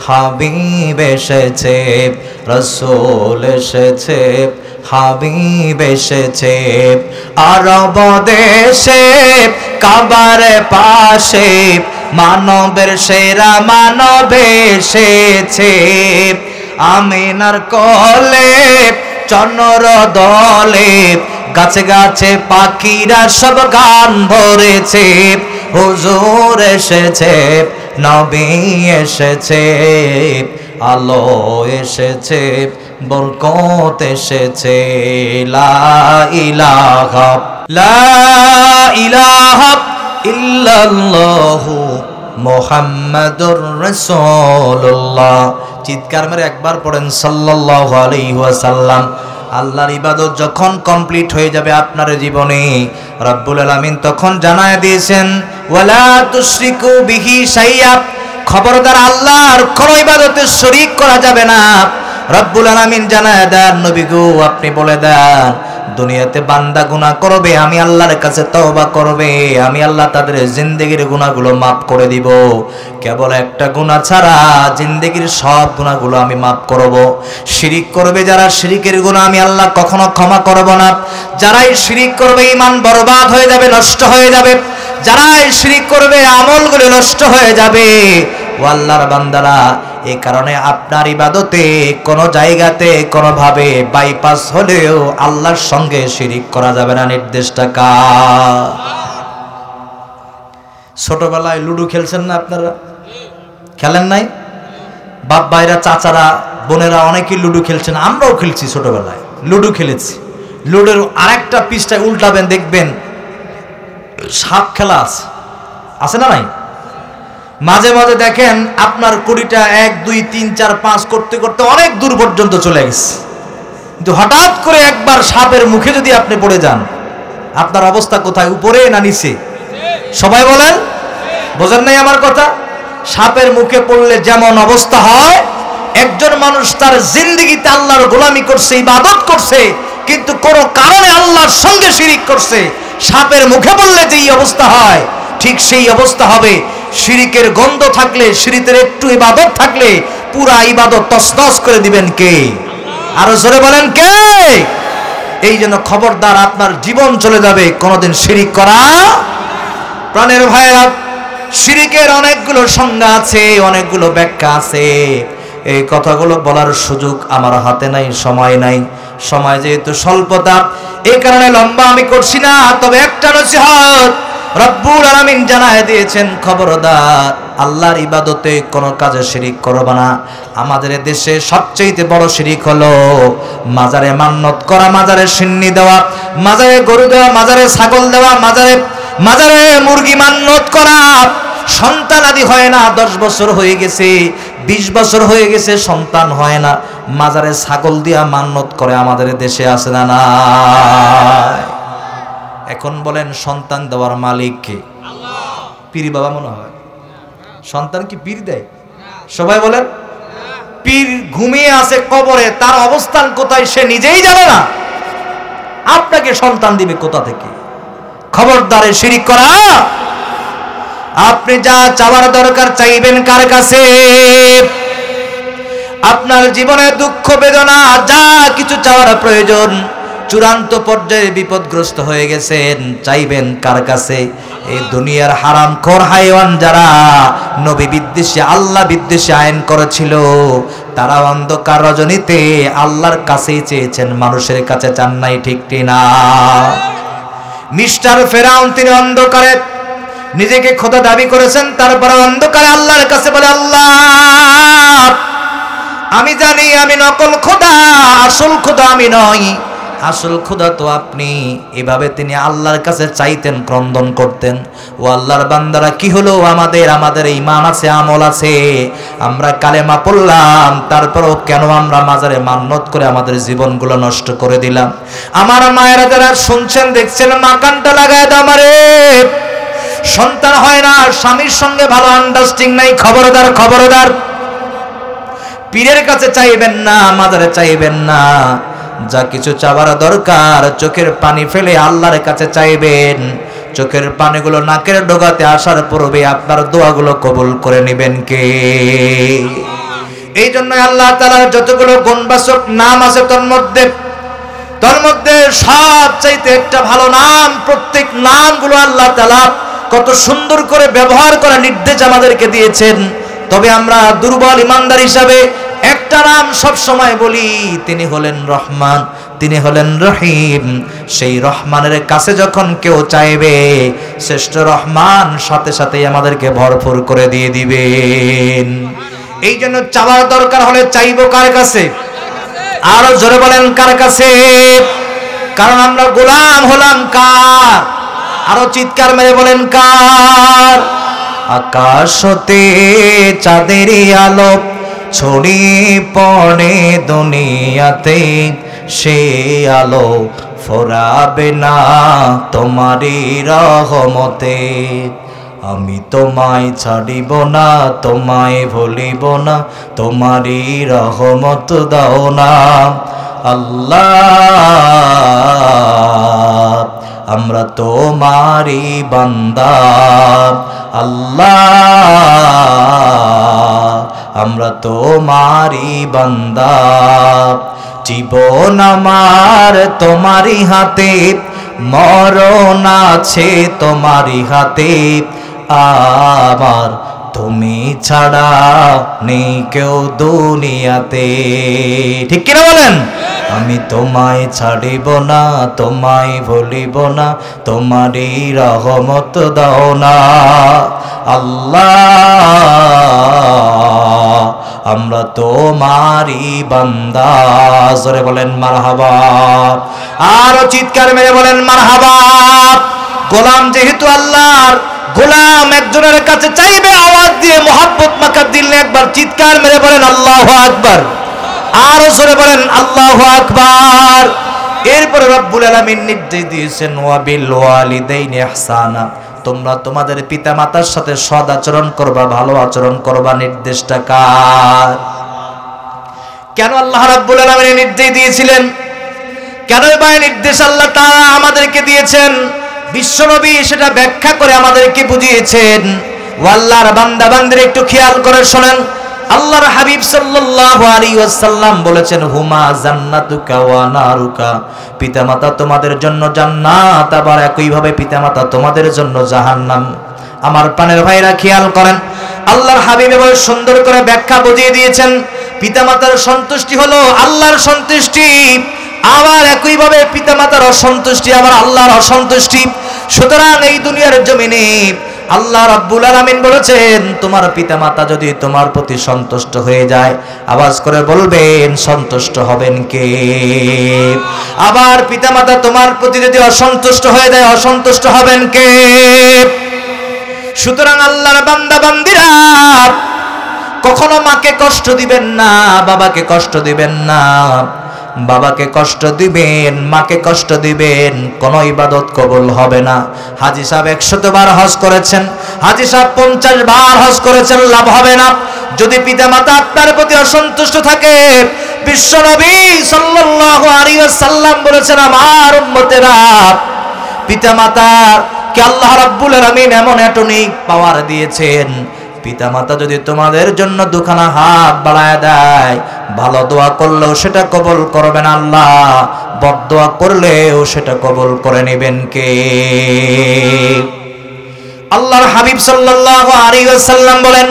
হাবিব এসেছে, রসূল এসেছে, হাবিব এসেছে, আরব দেশে কাবার পাশে মানবের সেরা মানব এসেছে, আমিনার কোলে চন্দ্র দলে, গাছে গাছে পাখিরা সব গান ভরেছে, হুজুর এসেছে, নবী এসেছে, আলো এসেছে, বরকত এসেছে, লা ইলাহা ইল্লাল্লাহু মুহাম্মাদুর রাসূলুল্লাহ। চিৎকার মেরে একবার পড়েন সাল্লাল্লাহু আলাইহি ওয়াসাল্লাম। আল্লাহর ইবাদত যখন কমপ্লিট হয়ে যাবে আপনার জীবনে, রব্বুল আলামিন তখন জানায় দিয়েছেন, ওয়ালা তুশরিকু বিহি শাইআ, খবরদার আল্লাহর কোন ইবাদতে শরীক করা যাবে না। রব্বুল আলামিন জানায় দেন, নবী গো আপনি বলে দেন, দুনিয়াতে বান্দা গুনাহ করবে, আমি আল্লাহর কাছে তওবা করবে, আমি আল্লাহ তাদের জিন্দেগির গুনাহগুলো মাফ করে দিব। কেবল একটা গুনাহ ছাড়া জিন্দেগির সব গুনাহগুলো আমি মাফ করব। শিরিক করবে যারা, শিরিকের গুনাহ আমি আল্লাহ কখনো ক্ষমা করব না। যারাই শিরিক করবে ঈমান বরবাদ হয়ে যাবে, নষ্ট হয়ে যাবে। যারাই শিরিক করবে আমলগুলো নষ্ট হয়ে যাবে। ও আল্লাহর বান্দারা, এই কারণে আপনার ইবাদতে কোনো জায়গাতে কোনোভাবে বাইপাস হলেও আল্লাহর সঙ্গে শিরিক করা যাবে না, নির্দেশটা কার? ছোটবেলায় লুডো খেলছেন না আপনারা? খেলেন নাই? বাপ ভাইরা, চাচারা, বোনেরা অনেকেই লুডো খেলছেন, আমরাও খেলছি, ছোটবেলায় লুডো খেলেছি। লুডোর আরেকটা পৃষ্ঠায় উল্টাবেন, দেখবেন সাপ খেলা আছে, আছে না নাই? মাঝে মাঝে দেখেন আপনার কুড়িটা 1 2 3 4 5 করতে করতে অনেক দূর পর্যন্ত চলে গেছে, কিন্তু হঠাৎ করে একবার সাপের মুখে যদি আপনি পড়ে যান, আপনার অবস্থা কোথায়, উপরে না নিচে? সবাই বলেন, বোঝেন নাই আমার কথা? সাপের মুখে পড়লে যেমন অবস্থা হয়, একজন মানুষ তার জিন্দেগিতে আল্লাহর গোলামি করছে, ইবাদত করছে, কিন্তু কোনো কারণে আল্লাহর সঙ্গে শিরিক করছে, সাপের মুখে পড়লে যেই অবস্থা হয়, ঠিক সেই অবস্থা হবে। শিরিকের গন্ধ থাকলে, শিরিকের একটু ইবাদত থাকলে পুরা ইবাদত তছনছ করে দিবেন কে? আরো জোরে বলেন কে? এই জন্য খবরদার, আপনার জীবন চলে যাবে কোনোদিন শিরিক করা। প্রাণের ভাইরা, শিরিকের অনেকগুলো সংজ্ঞা আছে, অনেকগুলো ব্যাখ্যা আছে। এই কথাগুলো বলার সুযোগ আমার হাতে নাই, সময় নাই। সময় যেহেতু স্বল্পতা, এই কারণে লম্বা আমি করছি না। তবে একটা নসিহত রব্বুল আলামিন জানায় দিয়েছেন, খবরদার আল্লাহর ইবাদতে কোনো কাজে শিরিক করবে না। আমাদের দেশে সবচেয়ে বড় শিরিক হলো মাজারে মান্নত করা, মাজারে সিন্নি দেওয়া, মাজারে গরু দেওয়া, মাজারে ছাগল দেওয়া, মাজারে মুরগি মান্নত করা। সন্তান আদি হয় না, 10 বছর হয়ে গেছে, 20 বছর হয়ে গেছে, সন্তান হয় না, মাজারে ছাগল দিয়া মান্নত করে আমাদের দেশে আছে না নাই? এখন বলেন, সন্তান দেওয়ার মালিক কে? আল্লাহ। পীর বাবা মনে হয়? সন্তান কি পীর দেয়? সবাই বলেন। পীর ঘুমিয়ে আছে কবরে, তার অবস্থান কোথায় সে নিজেই জানে না, আপনাকে সন্তান দিবে কোথা থেকে? খবরদারে শিরিক করা। আপনি যা চাওয়ার দরকার চাইবেন কার কাছে? আপনার জীবনে দুঃখ বেদনা যা কিছু চাওয়ার প্রয়োজন, চূড়ান্ত পর্যায়ে বিপদগ্রস্ত হয়ে গেছেন, চাইবেন কার কাছে? এই দুনিয়ার হারামখোর হাইওয়ান যারা নবী বিদ্বেষী, আল্লাহ বিদ্বেষী আইন করেছিল, তারা অন্ধকার রজনীতে আল্লাহর কাছেই চেয়েছেন, মানুষের কাছে চান নাই, ঠিক না? মিস্টার ফেরাউন, তিনি অন্ধকারে নিজেকে খোদা দাবি করেছেন, তারপরে অন্ধকারে আল্লাহর কাছে বলে, আল্লাহ আমি জানি আমি নকল খোদা, আসল খোদা আমি নই, আসল খোদা তো আপনি। এভাবে তিনি আল্লাহর কাছে চাইতেন, ক্রন্দন করতেন। ও আল্লাহর বান্দারা, কি হলো আমাদের ঈমান আছে, আমল আছে, আমরা কালেমা পড়লাম, তারপরেও কেন আমরা মাজারে মান্নত করে আমাদের জীবনগুলো নষ্ট করে দিলাম? আমার মায়েরা যারা শুনছেন দেখছেন, মা কানটা লাগায় দাও, আমারে সন্তান হয় না, স্বামীর সঙ্গে ভালো আন্ডারস্ট্যান্ডিং নাই, খবরদার খবরদার। পীরের কাছে চাইবেন না, মাজারে চাইবেন না। যা কিছু চাওয়ার দরকার চোখের পানি ফেলে আল্লাহর কাছে চাইবেন। চোখের পানিগুলো নাকের ডগাতে আসার পূর্বে আপনার দোয়াগুলো কবুল করে নেবেন কে? এই জন্য আল্লাহ তাআলার যতগুলো গুণবাচক নাম আছে, তোর মধ্যে সবচাইতে একটা ভালো নাম, প্রত্যেক নামগুলো আল্লাহ তাআলা কত সুন্দর করে ব্যবহার করার নির্দেশ আমাদেরকে দিয়েছেন। তবে আমরা দুর্বল ইমানদার হিসাবে একটা নাম সব সময় বলি, তিনি হলেন রহমান, তিনি হলেন রহিম। সেই রহমানের কাছে যখন কেউ চাইবে, শ্রেষ্ঠ রহমান সাথে সাথেই আমাদেরকে ভরপুর করে দিয়ে দিবেন। এই জন্য চাওয়ার দরকার হলে চাইবো কার কাছে? আরো জোরে বলেন, কার কাছে? কারণ আমরা গোলাম হলাম কার? আরো চিৎকার মেরে বলেন, কার? আকাশ হতে চাঁদের আলো ছড়িয়ে পড়ে দুনিয়াতে, সে আলো ফোরাবে না তোমারই রহমতে। আমি তোমায় ছাড়িব না, তোমায় ভুলিব না, তোমারই রহমত দাও না আল্লাহ। আমরা তোমারই বান্দা আল্লাহ, আমরা তোমারই বান্দা। জীবন আমার তোমারই হাতে, মরণ আছে তোমারই হাতে। আমার তুমি ছাড়া নেই কেউ দুনিয়াতে। ঠিক কিনা বলেন? আমি তোমায় ছাড়িব না, তোমায় ভুলিব না, তোমারই রহমত দাও না আল্লাহ, আমরা তোমারই বান্দা। জোরে বলেন মারহাবা, আরো চিৎকার মেরে বলেন মারহাবা। গোলাম যেহেতু আল্লাহর গোলাম, একজনের কাছে চাইবে আওয়াজ দিয়ে মোহাব্বত মাখা দিল, একবার চিৎকার মেরে বলেন আল্লাহু আকবার, আরো জোরে বলেন আল্লাহু আকবার। এরপরে রব্বুল আলামিন নির্দেশ দিয়েছেন ওয়াবিল ওয়ালিদাইনি ইহসানা, তোমরা তোমাদের পিতামাতার সাথে সৎ আচরণ করবা, ভালো আচরণ করবা। নির্দেশটা কার? কেন আল্লাহ রাব্বুল আলামিন নির্দেশ দিয়েছিলেন? কেন এই নির্দেশ আল্লাহ তাআলা আমাদেরকে দিয়েছেন? বিশ্বনবী সেটা ব্যাখ্যা করে আমাদেরকে বুঝিয়েছেন। আল্লাহর বান্দা বান্দিরা একটু খেয়াল করে শোনেন। আল্লাহর হাবিব সাল্লাল্লাহু আলাইহি ওয়াসাল্লাম বলেছেন হুমা জান্নাতুকা ওয়া নারুকা, পিতামাতা তোমাদের জন্য জান্নাত, আবার একই ভাবে পিতামাতা তোমাদের জন্য জাহান্নাম। আমার প্রাণের ভাইরা খেয়াল করেন, আল্লাহর হাবিব এবার সুন্দর করে ব্যাখ্যা বুঝিয়ে দিয়েছেন। পিতামাতার সন্তুষ্টি হলো আল্লাহর সন্তুষ্টি, আবার একই ভাবে পিতামাতার অসন্তুষ্টি আবার আল্লাহর অসন্তুষ্টি। সুতরাং এই দুনিয়ার জমিনে আল্লাহ রাব্বুল আলামিন বলেছেন তোমার পিতামাতা যদি তোমার প্রতি সন্তুষ্ট হয়ে যায়, আওয়াজ করে বলবেন সন্তুষ্ট হবেন কে? আবার পিতামাতা তোমার প্রতি যদি অসন্তুষ্ট হয়ে যায়, অসন্তুষ্ট হবেন কে? সুতরাং আল্লাহর বান্দা বান্দিরা কখনো মাকে কষ্ট দিবেন না, বাবাকে কষ্ট দিবেন না। বাবাকে কষ্ট দিবেন, মাকে কষ্ট দিবেন, কোন ইবাদত কবুল হবে না। হাজী সাহেব 100 বার হজ করেছেন, হাজী সাহেব 50 বার হজ করেছেন, লাভ হবে না যদি পিতামাতা আপনার প্রতি অসন্তুষ্ট থাকে। বিশ্বনবী সাল্লাল্লাহু আলাইহি ওয়াসাল্লাম বলেছেন আমার উম্মতেরা পিতামাতাকে আল্লাহ রাব্বুল আলামিন এমন এটনিক পাওয়ার দিয়েছেন, পিতামাতা যদি তোমাদের জন্য দুখানা হাত বাড়ায় দেয়, ভালো দোয়া করলেও সেটা কবুল করবেন আল্লাহ, বদদোয়া করলেও সেটা কবুল করে নেবেন কে? আল্লাহর হাবিব সাল্লাল্লাহু আলাইহি ওয়াসাল্লাম বলেন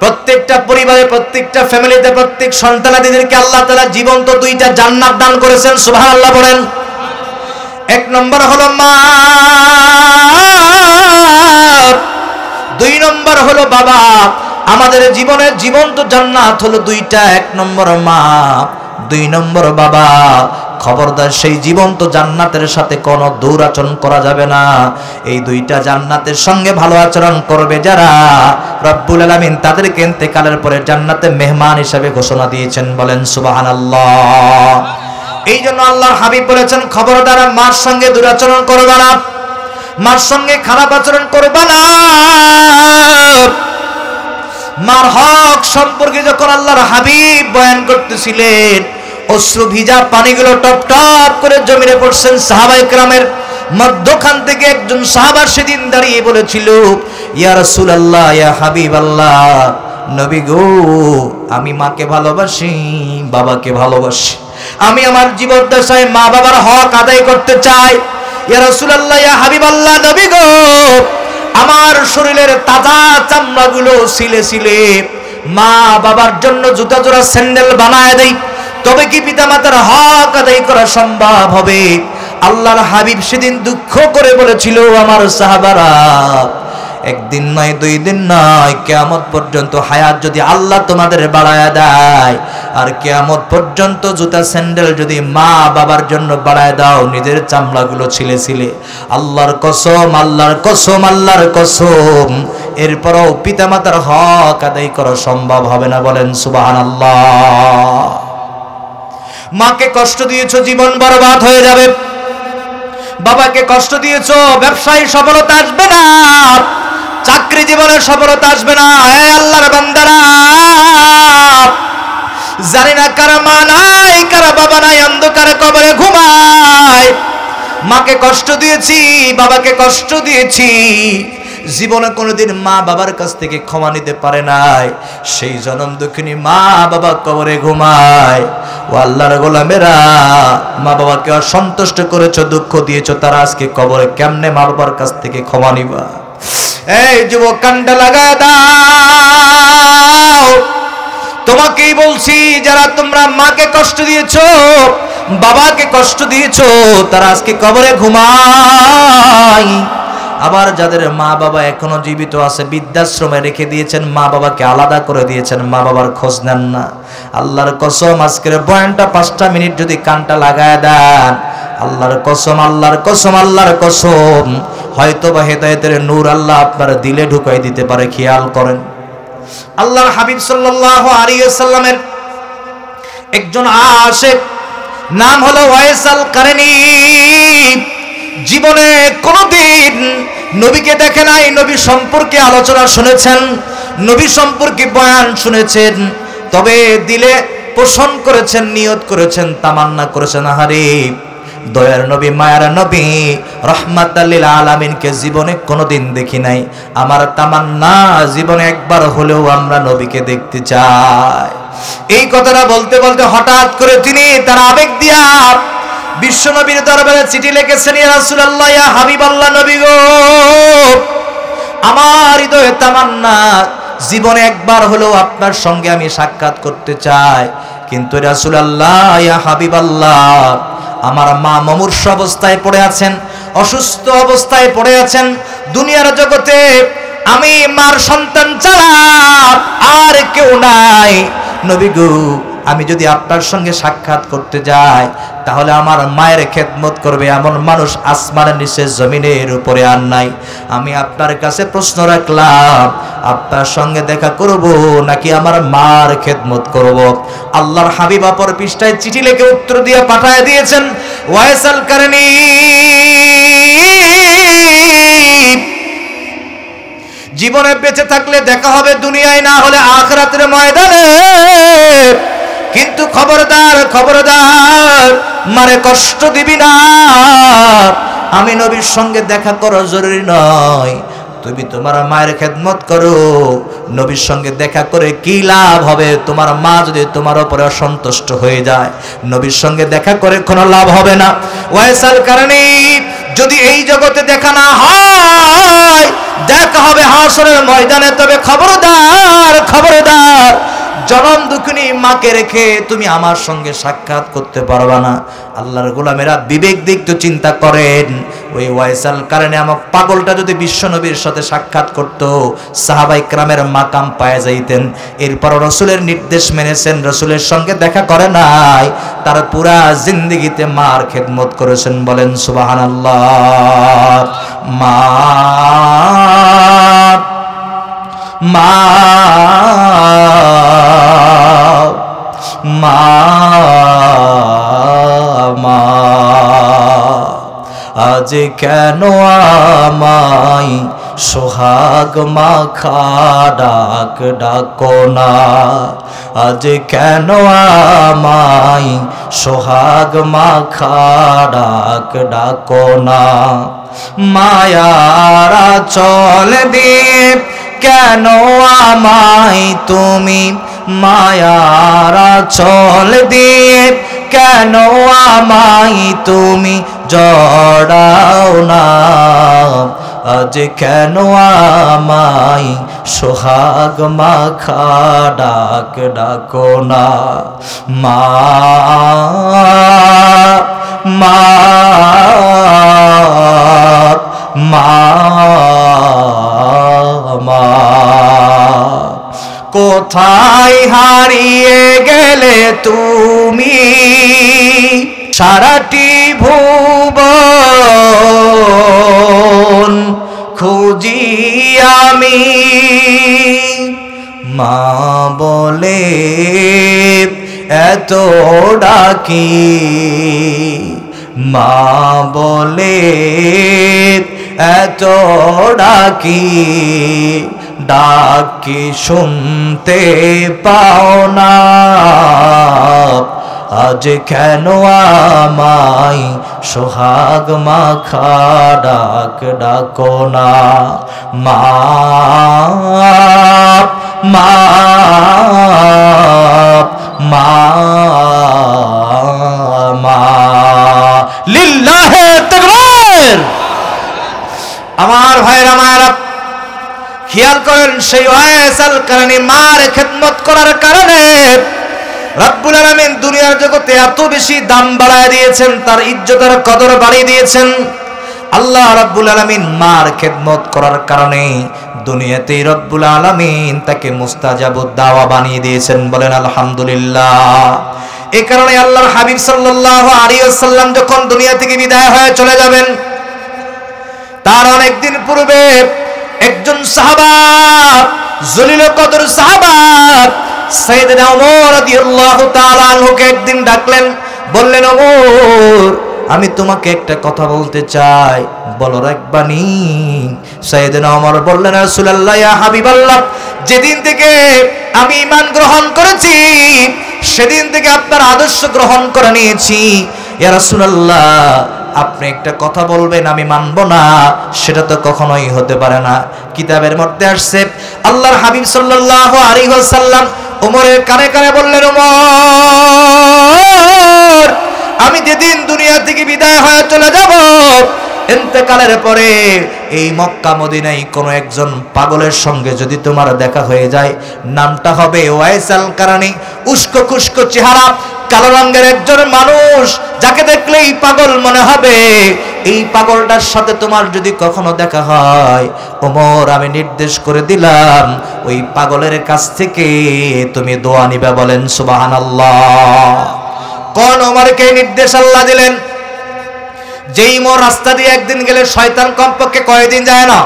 প্রত্যেকটা পরিবারে, প্রত্যেকটা ফ্যামিলিতে, প্রত্যেক সন্তানাদিদেরকে আল্লাহ তাআলা জীবন্ত 2টা জান্নাত দান করেছেন। সুবহানাল্লাহ বলেন। 1 নম্বর হলো মা, 2 নম্বর হলো বাবা। আমাদের জীবনের জীবন্ত জান্নাত হলো 2টা, 1 নম্বর মা, 2 নম্বর বাবা। খবরদার সেই জীবন্ত জান্নাতের সাথে কোনো দুরাচরণ করা যাবে না। এই 2টা জান্নাতের সঙ্গে ভালো আচরণ করবে যারা, রব্বুল আলামিন তাদেরকে ইন্তেকালের পরে জান্নাতে মেহমান হিসেবে ঘোষণা দিয়েছেন। বলেন সুবহানাল্লাহ। এই জন্য আল্লাহর হাবিব বলেছেন খবরদার মার সঙ্গে দুরাচরণ করবে না, মার সঙ্গে খারাপ আচরণ করবে না। মার হক সম্পর্কে যখন আল্লাহর হাবিব বয়ান করতেছিলেন, অশ্রু ভিজা পানিগুলো টপ টপ করে জমিনে পড়ছেন। সাহাবায়ে কেরামের মধ্যখান থেকে একজন সাহাবা সেদিন দাঁড়িয়ে বলেছিল ইয়া রাসূলুল্লাহ, ইয়া হাবিবাল্লাহ, নবী গো, আমি মাকে ভালোবাসি, বাবাকে ভালোবাসি, আমি আমার জীবদ্দশায় মা বাবার হক আদায় করতে চাই। ইয়া রাসূলুল্লাহ, ইয়া হাবিবাল্লাহ, নবী গো, আমার শরীরের তাজা চামড়াগুলো সিলে সিলে মা বাবার জন্য জুতা জোড়া স্যান্ডেল বানায় দেই, তবে কি পিতামাতার হক আদায় করা সম্ভব হবে? আল্লাহর হাবিব সেদিন দুঃখ করে বলেছিল আমার সাহাবারা, একদিন নয়, 2 দিন নয়, কিয়ামত পর্যন্ত হায়াত যদি আল্লাহ তোমাদের বাড়ায় দেয়, আর কিয়ামত পর্যন্ত জুতা স্যান্ডেল যদি মা বাবার জন্য বাড়ায় দাও, নিজের চামড়াগুলো ছিলে ছিলে, আল্লাহর কসম, আল্লাহর কসম, আল্লাহর কসম, এরপরও পিতামাতার হক আদায় করা সম্ভব হবে না। বলেন সুবহানাল্লাহ। মাকে কষ্ট দিয়েছো, জীবন বরবাদ হয়ে যাবে। বাবাকে কষ্ট দিয়েছো, ব্যবসায় সফলতা আসবে না, চাকরি জীবনে সফলতা আসবে না। হে আল্লাহর বান্দারা, জানি না কারা মা নাই, কারা বাবা নাই, অন্ধকারে কবরে ঘুমায়। মাকে কষ্ট দিয়েছি, বাবাকে কষ্ট দিয়েছি, জীবনে কোনোদিন মা বাবার কাছ থেকে ক্ষমা নিতে পারে নাই, সেই জনম দুঃখিনী মা বাবা কবরে ঘুমায়। ও আল্লাহর গোলামেরা, মা বাবাকে অসন্তুষ্ট করেছো, দুঃখ দিয়েছো, তারা আজকে কবরে কেমনে মা বাবার কাছ থেকে ক্ষমা নিবা? এই যুবক কানটা লাগায় দাও। তোমাকেই বলছি, যারা তোমরা মাকে কষ্ট দিয়েছো, বাবাকে কষ্ট দিয়েছো, তারা আজকে কবরে ঘুমায়। আবার যাদের মা বাবা এখনো জীবিত আছে, বৃদ্ধাশ্রমে রেখে দিয়েছেন, মা বাবাকে আলাদা করে দিয়েছেন, মা বাবার খোঁজ নেন না। আল্লাহর কসম, আজকের বয়ানটা 5টা মিনিট যদি কানটা লাগায় দেন, আল্লাহর কসম, আল্লাহর কসম, আল্লাহর কসম, হয়তো বা হেদায়েতের নূর আল্লাহ আপনার দিলে ঢুকাই দিতে পারে। খেয়াল করেন, আল্লাহর হাবিব সাল্লাল্লাহু আলাইহি ওয়াসাল্লামের একজন আশিক, নাম হলো ওয়াইস আল কারনী। জীবনে কোনোদিন নবীকে দেখে নাই, নবী সম্পর্কে আলোচনা শুনেছেন, নবী সম্পর্কে বয়ান শুনেছেন, তবে দিলে পোষণ করেছেন, নিয়ত করেছেন, তামান্না করেছেন, আহারে দয়ার নবী, মায়ার নবী, রহমাতাল লিল আলামিনকে জীবনে কোনোদিন দেখি নাই। আমার তামান্না জীবনে একবার হলেও আমরা নবীকে দেখতে চাই। এই কথাটা বলতে বলতে হঠাৎ করে তিনি তার আবেগ দিয়া বিশ্ব নবীর দরবারে চিঠি লিখেছেন, ইয়া রাসূলুল্লাহ, ইয়া হাবিবাল্লাহ, নবী গো, আমার হৃদয়ে তামান্না জীবনে একবার হলেও আপনার সঙ্গে আমি সাক্ষাৎ করতে চাই, কিন্তু রাসূলুল্লাহ, ইয়া হাবিবাল্লাহ, আমার মা মুমূর্ষু অবস্থায় পড়ে আছেন, অসুস্থ অবস্থায় পড়ে আছেন। দুনিয়ার জগতে আমি মার সন্তান ছাড়া আর কেউ নাই। নবী গো, আমি যদি আপনার সঙ্গে সাক্ষাৎ করতে যাই, তাহলে আমার মায়ের খেদমত করবে এমন মানুষ আসমানের নিচে জমিনের উপরে আর নাই। আমি আপনার কাছে প্রশ্ন রাখলাম, আপনার সঙ্গে দেখা করব নাকি আমার মার খেদমত করব? আল্লাহর হাবিব অপর পৃষ্ঠায় চিঠি লিখে উত্তর দিয়ে পাঠায় দিয়েছেন, ওয়াইস আল কারনী, জীবনে বেঁচে থাকলে দেখা হবে দুনিয়ায়, না হলে আখিরাতের ময়দানে। কিন্তু খবরদার, খবরদার, মারে কষ্ট দিবি না। আমি নবীর সঙ্গে দেখা করা জরুরি নয়, তুমি তোমার মায়ের খেদমত করো। নবীর সঙ্গে দেখা করে কি লাভ হবে? তোমার মা যদি তোমার উপরে অসন্তুষ্ট হয়ে যায়, নবীর সঙ্গে দেখা করে কোনো লাভ হবে না। ওয়াইস আল কারনী, যদি এই জগতে দেখা না হয়, দেখা হবে হাসরের ময়দানে। তবে খবরদার, খবরদার, জনম দুঃখিনী মাকে রেখে তুমি আমার সঙ্গে সাক্ষাৎ করতে পারবা না। আল্লাহর গোলামেরা বিবেক দিক তো চিন্তা করেন। ওই ওয়াইস আল কারনী নামক পাগলটা যদি বিশ্ব নবীর সাথে সাক্ষাৎ করত, সাহাবায়ে কেরামের মাকাম পায় যাইতেন। এরপর রসুলের নির্দেশ মেনেছেন, রসুলের সঙ্গে দেখা করে নাই, তার পুরা জিন্দেগিতে মার খেদমত করেছেন। বলেন সুবহানাল্লাহ। মা মা মা মা, আজ কেন আমায় সোহাগ মাখা ডাক ডাকো না? আজ কেন আমায় সোহাগ মাখা ডাক ডাকো না? মায়ারা চল দিয়ে কেন আমায় তুমি, মায়ারা চল দিয়ে কেন আমায় তুমি জড়াও না? আজ কেন আমায় সোহাগ মাখা ডাক ডাকো না? মা মা মা মা, কোথায় হারিয়ে গেলে তুমি? সারাটি ভুবন খুঁজি আমি, মা বলে এত ডাকি, মা বলে এত ডাকি, ডাকি শুনতে পাও না? আজ কেন আমায় সোহাগ মাখা ডাক ডাকো না? মা মা মা মা, লিল্লাহে তাকবীর। আমার ভাইরা মায়েরা, খেয়াল করেন সেই ওয়াইস আল কারণী মার খেদমত করার কারণে রব্বুল আলামিন দুনিয়ার জগতে এত বেশি দাম বাড়ায় দিয়েছেন, তার ইজ্জতের কদর বাড়িয়ে দিয়েছেন। আল্লাহ রাব্বুল আলামিন মার খেদমত করার কারণে দুনিয়াতে রব্বুল আলামিন তাকে মুস্তাজাবুদ দাওয়া বানিয়ে দিয়েছেন। বলেন আলহামদুলিল্লাহ। এই কারণে আল্লাহর হাবিব সাল্লাল্লাহু আলাইহি ওয়াসাল্লাম যখন দুনিয়া থেকে বিদায় হয়ে চলে যাবেন, তার অনেকদিন পূর্বে একজন সাহাবা, জলিল কদর সাহাবা সাইয়েদনা ওমর রাদিয়াল্লাহু তাআলা আনহুকে একদিন ডাকলেন, বললেন, ওমর আমি তোমাকে একটা কথা বলতে চাই, বলো রাখবানি? সাইয়েদনা ওমর বললেন, রাসূলুল্লাহ ইয়া হাবিবাল্লাহ, যেদিন থেকে আমি ঈমান গ্রহণ করেছি সেদিন থেকে আপনার আদর্শ গ্রহণ করে নিয়েছি। ইয়া রাসূলুল্লাহ আপনি একটা কথা বলবেন আমি মানব না, সেটা তো কখনোই হতে পারে না। কিতাবের মধ্যে আসছে আল্লাহর হাবিব সাল্লাল্লাহু আলাইহি ওয়াসাল্লাম ওমরের কানে কানে বললেন, ওমর আমি যেদিন দুনিয়া থেকে বিদায় হয়ে চলে যাব, ইন্তেকালের পরে এই মক্কা মদিনায় কোনো একজন পাগলের সঙ্গে যদি তোমার দেখা হয়ে যায়, নামটা হবে ওয়াইস আল কারণী, উস্কো খুস্কো চেহারা, কালো রঙের একজন মানুষ, যাকে দেখলেই পাগল মনে হবে। এই পাগলটার সাথে তোমার যদি কখনো দেখা হয়, ওমর আমি নির্দেশ করে দিলাম ওই পাগলের কাছ থেকে তুমি দোয়া নিবা। বলেন সুবহানাল্লাহ। কোন ওমরকে নির্দেশ আল্লাহ দিলেন? যেই মোর রাস্তা দিয়ে একদিন গেলে শয়তান কমপক্ষে কয়দিন যায় না?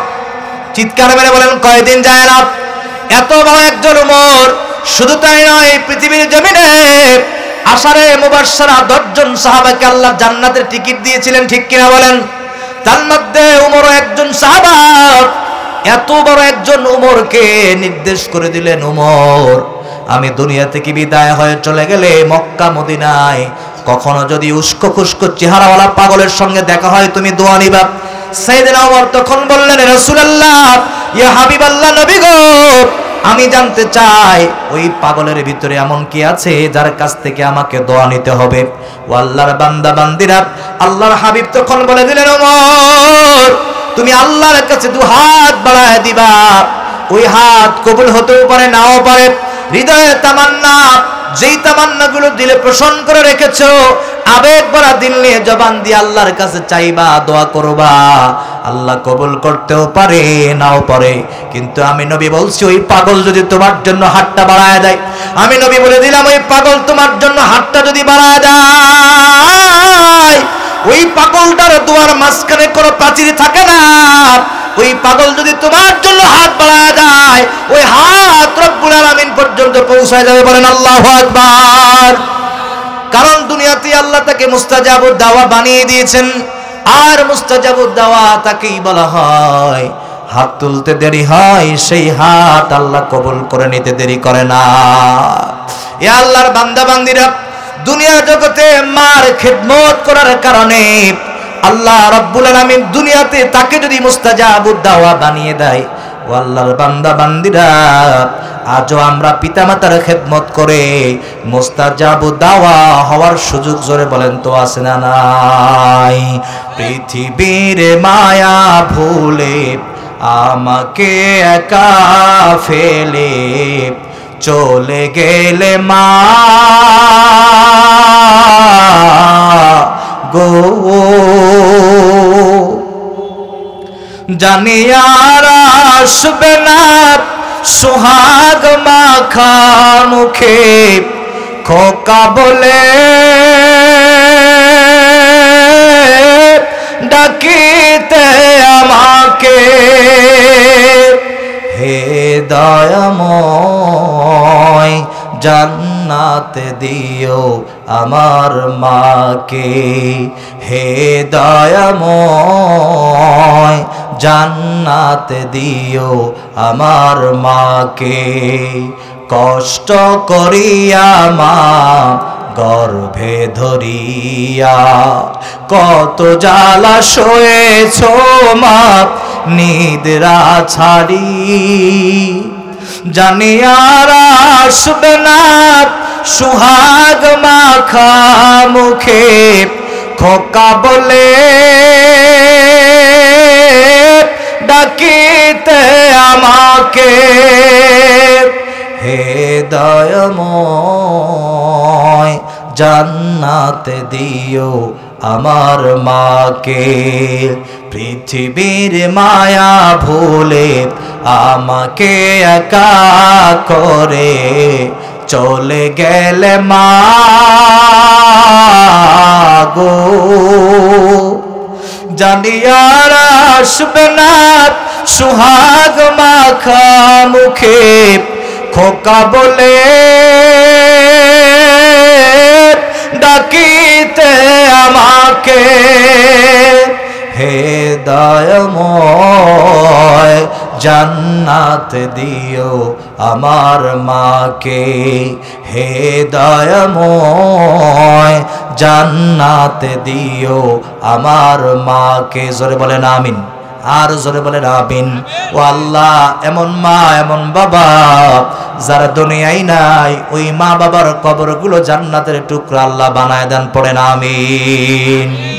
চিৎকার মেরে বলেন কয়দিন যায় না? এত বড় একজন ওমর, শুধু তাই নয়, পৃথিবীর জমিনে আশারে মুবাশশারা 10 জন সাহাবাকে আল্লাহ জান্নাতের টিকিট দিয়েছিলেন, ঠিক কিনা বলেন? তার মধ্যে ওমরও একজন সাহাবা। এত বড় একজন ওমরকে নির্দেশ করে দিলেন, ওমর আমি দুনিয়া থেকে বিদায় হয়ে চলে গেলে মক্কা মদিনায় কখনো যদি উস্কো খুস্কো চেহারাওয়ালা পাগলের সঙ্গে দেখা হয়, তুমি দোয়া নিবা। সাইয়েদনা ওমর তখন বললেন, রাসূলুল্লাহ ইয়া হাবিবাল্লাহ, নবী গো আমি জানতে চাই ওই পাগলের ভিতরে এমন কি আছে যার কাছ থেকে আমাকে দোয়া নিতে হবে। ও আল্লাহর বান্দা বান্দিরা, আল্লাহর হাবিব তখন বলে দিলেন, ওমর তুমি আল্লাহর কাছে 2 হাত বাড়ায় দিবা। ওই হাত কবুল হতেও পারে নাও পারে। হৃদয়ের তামান্না, যেই তামান্নাগুলো দিলে পোষণ করে রেখেছো, আবেগ ভরা দিল নিয়ে জবান দিয়ে আল্লাহর কাছে চাইবা, দোয়া করবা, আল্লাহ কবুল করতেও পারে নাও পারে। কিন্তু আমি নবী বলছি, ওই পাগল যদি তোমার জন্য হাতটা বাড়ায় দেয়, আমি নবী বলে দিলাম ওই পাগল তোমার জন্য হাতটা যদি বাড়ায় দেয়, ওই পাগলটার দোয়ার মাঝখানে কোনো প্রাচীর থাকে না। ওই পাগল যদি তোমার জন্য হাত বাড়ায় দেয়, ওই হাত রব্বুল আলামিন পর্যন্ত পৌঁছায় যাবে। বলেন আল্লাহু আকবার। কারণ দুনিয়াতে আল্লাহ তাকে মুস্তাজাবুদ দাওয়া বানিয়ে দিয়েছেন, আর মুস্তাজাবুদ দাওয়া তাকেই বলা হয় হাত তুলতে দেরি হয়, সেই হাত আল্লাহ কবুল করে নিতে দেরি করে না। এ আল্লাহর বান্দা বান্দিরা, দুনিয়ার জগতে মার খেদমত করার কারণে আল্লাহ রাব্বুল আলামিন দুনিয়াতে তাকে যদি মুস্তাজাবুদ দাওয়া বানিয়ে দেয়, ও আল্লাহর বান্দা বান্দিরা, আজও আমরা পিতামাতার খেদমত করে মুস্তাজাবুদ দাওয়া হওয়ার সুযোগ জোরে বলেন তো আছে না নাই? পৃথিবীর মায়া ভুলে আমাকে একা ফেলে চলে গেলে মা গো, জানি আর আসবে না সোহাগ মাখা মুখে খোকা বলে ডাকিতে আমাকে। হে দয়াময় জান্নাত দিও আমার মাকে, হে দয়াময় জান্নাত দিও আমার মাকে। কষ্ট করিয়া মা গর্ভে ধরিয়া কত জ্বালা সয়েছ মা নিদ্রা ছাড়ি, জানি আর আসবে না সুহাগ মাখা মুখে খোকা বলে ডাকিতে আমাকে হে দয়াময় জান্নাতে দিও আমার মাকে পৃথিবীর মায়া ভুলে আমাকে একা করে চলে গেলে মা গো জানি আর আসবে না সুহাগ মাখা মুখে খোকা বলে ডাকিতে আমাকে হে দয়াময় জান্নাত দিও আমার মাকে হে দয়াময় জান্নাত দিও আমার মাকে জোরে বলেন আমিন আর জোরে বলেন আমিন ও আল্লাহ এমন মা এমন বাবা যারা দুনিয়ায় নাই ওই মা বাবার কবরগুলো জান্নাতের টুকরা আল্লাহ বানায় দেন পড়েন আমিন